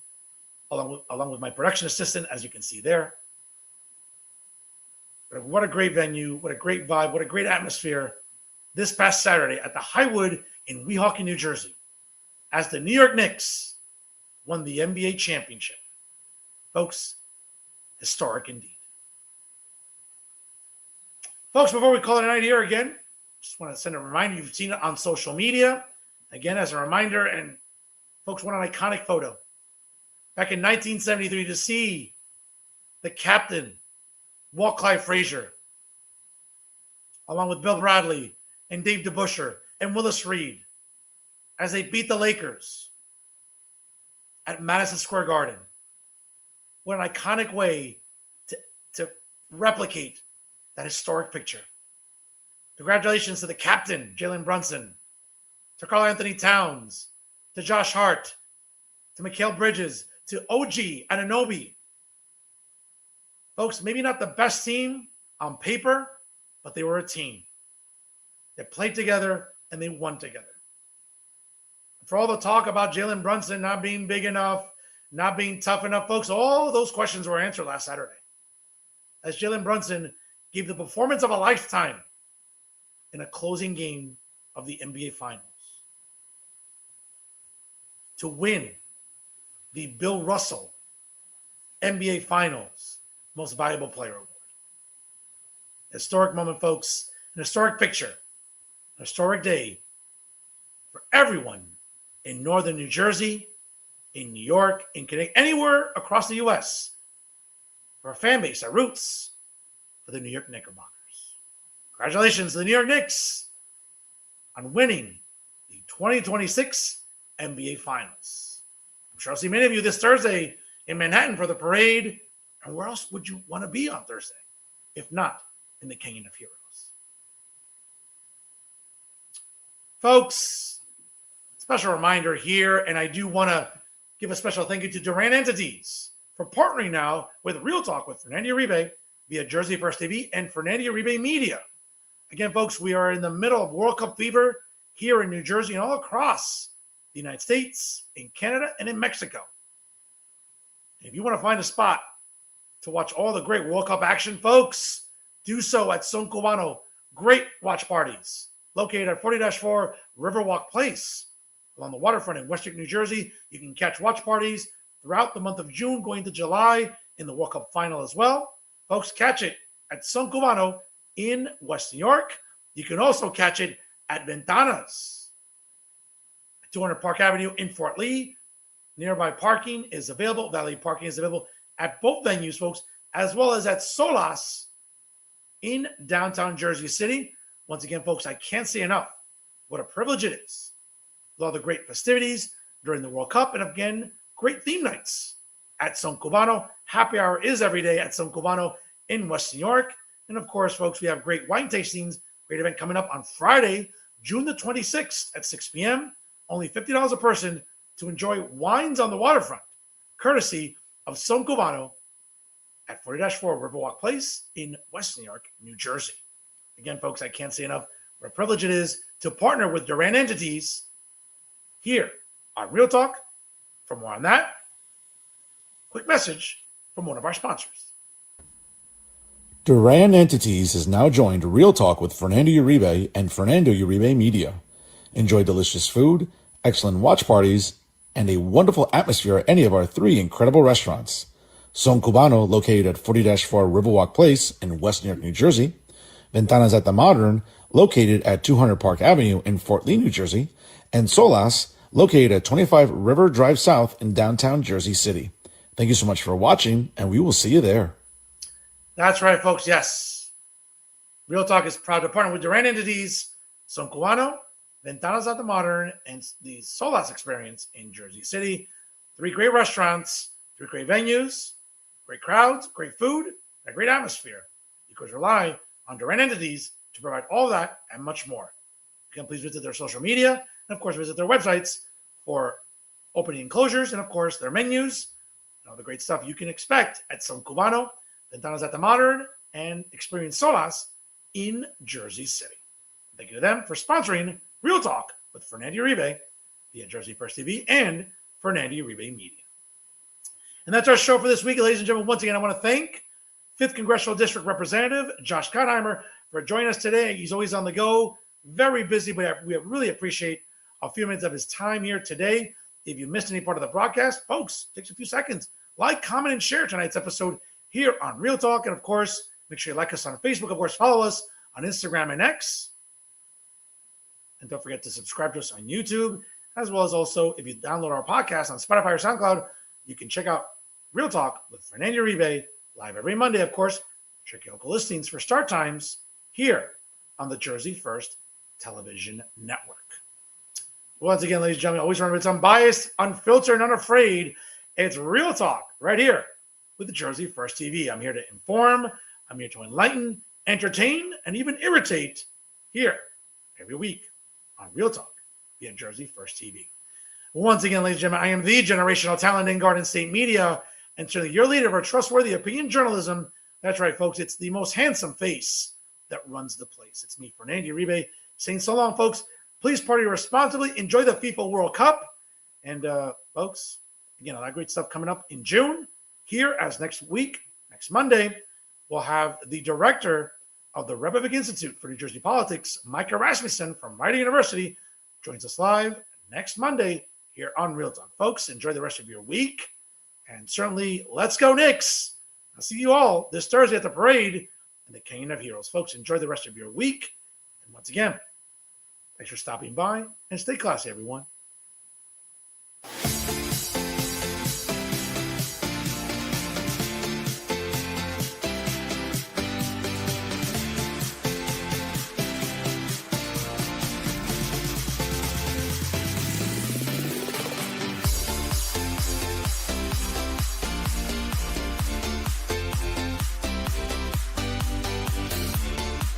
along with my production assistant, as you can see there. But what a great venue, what a great vibe, what a great atmosphere this past Saturday at the Highwood in Weehawken, New Jersey, as the New York Knicks won the NBA championship. Folks, historic indeed. Folks, before we call it a night here again, just want to send a reminder, you've seen it on social media. Again, as a reminder, and folks, what an iconic photo. Back in 1973, to see the captain, Walt Clyde Frazier, along with Bill Bradley and Dave DeBusschere and Willis Reed, as they beat the Lakers at Madison Square Garden. What an iconic way to replicate that historic picture. Congratulations to the captain, Jalen Brunson, to Karl Anthony Towns, to Josh Hart, to Mikal Bridges, to OG Anunoby. Folks, maybe not the best team on paper, but they were a team. They played together and they won together. For all the talk about Jalen Brunson not being big enough, not being tough enough, folks, all those questions were answered last Saturday, as Jalen Brunson gave the performance of a lifetime in a closing game of the NBA Finals to win the Bill Russell NBA Finals Most Valuable Player Award. Historic moment, folks. An historic picture. An historic day for everyone in northern New Jersey, in New York, in Connecticut, anywhere across the U.S. For our fan base, our roots, for the New York Knickerbockers. Congratulations to the New York Knicks on winning the 2026 NBA Finals. I'm sure I'll see many of you this Thursday in Manhattan for the parade. And where else would you want to be on Thursday, if not in the Canyon of Heroes? Folks, special reminder here, and I do want to give a special thank you to Duran Entities for partnering now with Real Talk with Fernando Uribe via Jersey First TV and Fernando Uribe Media. Again, folks, we are in the middle of World Cup fever here in New Jersey and all across the United States, in Canada, and in Mexico. If you want to find a spot to watch all the great World Cup action, folks, do so at Son Cubano. Great watch parties located at 40-4 Riverwalk Place along the waterfront in Westchester, New Jersey. You can catch watch parties throughout the month of June, going to July in the World Cup final as well. Folks, catch it at Son Cubano in West New York. You can also catch it at Ventanas, 200 Park Avenue in Fort Lee. Nearby parking is available. Valet parking is available at both venues, folks, as well as at Solas in downtown Jersey City. Once again, folks, I can't say enough what a privilege it is with all the great festivities during the World Cup. And again, great theme nights at Son Cubano. Happy hour is every day at Son Cubano in West New York. And of course, folks, we have great wine tastings. Great event coming up on Friday, June the 26th at 6 p.m. Only $50 a person to enjoy wines on the waterfront, courtesy of Son Cubano at 40-4 Riverwalk Place in West New York, New Jersey. Again, folks, I can't say enough what a privilege it is to partner with Duran Entities here on Real Talk. For more on that, quick message from one of our sponsors. Duran Entities has now joined Real Talk with Fernando Uribe and Fernando Uribe Media. Enjoy delicious food, excellent watch parties, and a wonderful atmosphere at any of our 3 incredible restaurants. Son Cubano, located at 40-4 Riverwalk Place in West New York, New Jersey. Ventanas at the Modern, located at 200 Park Avenue in Fort Lee, New Jersey. And Solas, located at 25 River Drive South in downtown Jersey City. Thank you so much for watching, and we will see you there. That's right, folks. Yes. Real Talk is proud to partner with Duran Entities, Son Cubano, Ventanas at the Modern, and the Solas Experience in Jersey City. 3 great restaurants, 3 great venues, great crowds, great food, and a great atmosphere. You could rely on Duran Entities to provide all that and much more. You can please visit their social media and, of course, visit their websites for opening and closures and, of course, their menus and all the great stuff you can expect at Son Cubano, Ventanas at the Modern, and Experience Solas in Jersey City. Thank you to them for sponsoring Real Talk with Fernando Uribe via Jersey First TV and Fernando Uribe Media. And that's our show for this week, ladies and gentlemen. Once again, I want to thank 5th Congressional District Representative Josh Gottheimer for joining us today. He's always on the go, very busy, but we really appreciate a few minutes of his time here today. If you missed any part of the broadcast, folks, takes a few seconds. Like, comment, and share tonight's episode here on Real Talk. And, of course, make sure you like us on Facebook. Of course, follow us on Instagram and X. And don't forget to subscribe to us on YouTube, as well as also, if you download our podcast on Spotify or SoundCloud, you can check out Real Talk with Fernando Uribe live every Monday, of course. Check your local listings for start times here on the Jersey First Television Network. Once again, ladies and gentlemen, always remember it's unbiased, unfiltered, and unafraid. It's Real Talk right here with the Jersey First TV. I'm here to inform, I'm here to enlighten, entertain, and even irritate here every week on Real Talk via Jersey First TV. Once again, ladies and gentlemen, I am the generational talent in Garden State Media, and certainly your leader for trustworthy opinion journalism. That's right, folks. It's the most handsome face that runs the place. It's me, Fernando Uribe, saying so long, folks. Please party responsibly. Enjoy the FIFA World Cup. And, folks, again, a lot of great stuff coming up in June. Here, as next week, next Monday, we'll have the director of the Rebovich Institute for New Jersey Politics, Micah Rasmussen from Rider University, joins us live next Monday here on Real Talk. Folks, enjoy the rest of your week. And certainly, let's go Knicks. I'll see you all this Thursday at the parade in the Canyon of Heroes. Folks, enjoy the rest of your week. And once again, thanks for stopping by and stay classy, everyone.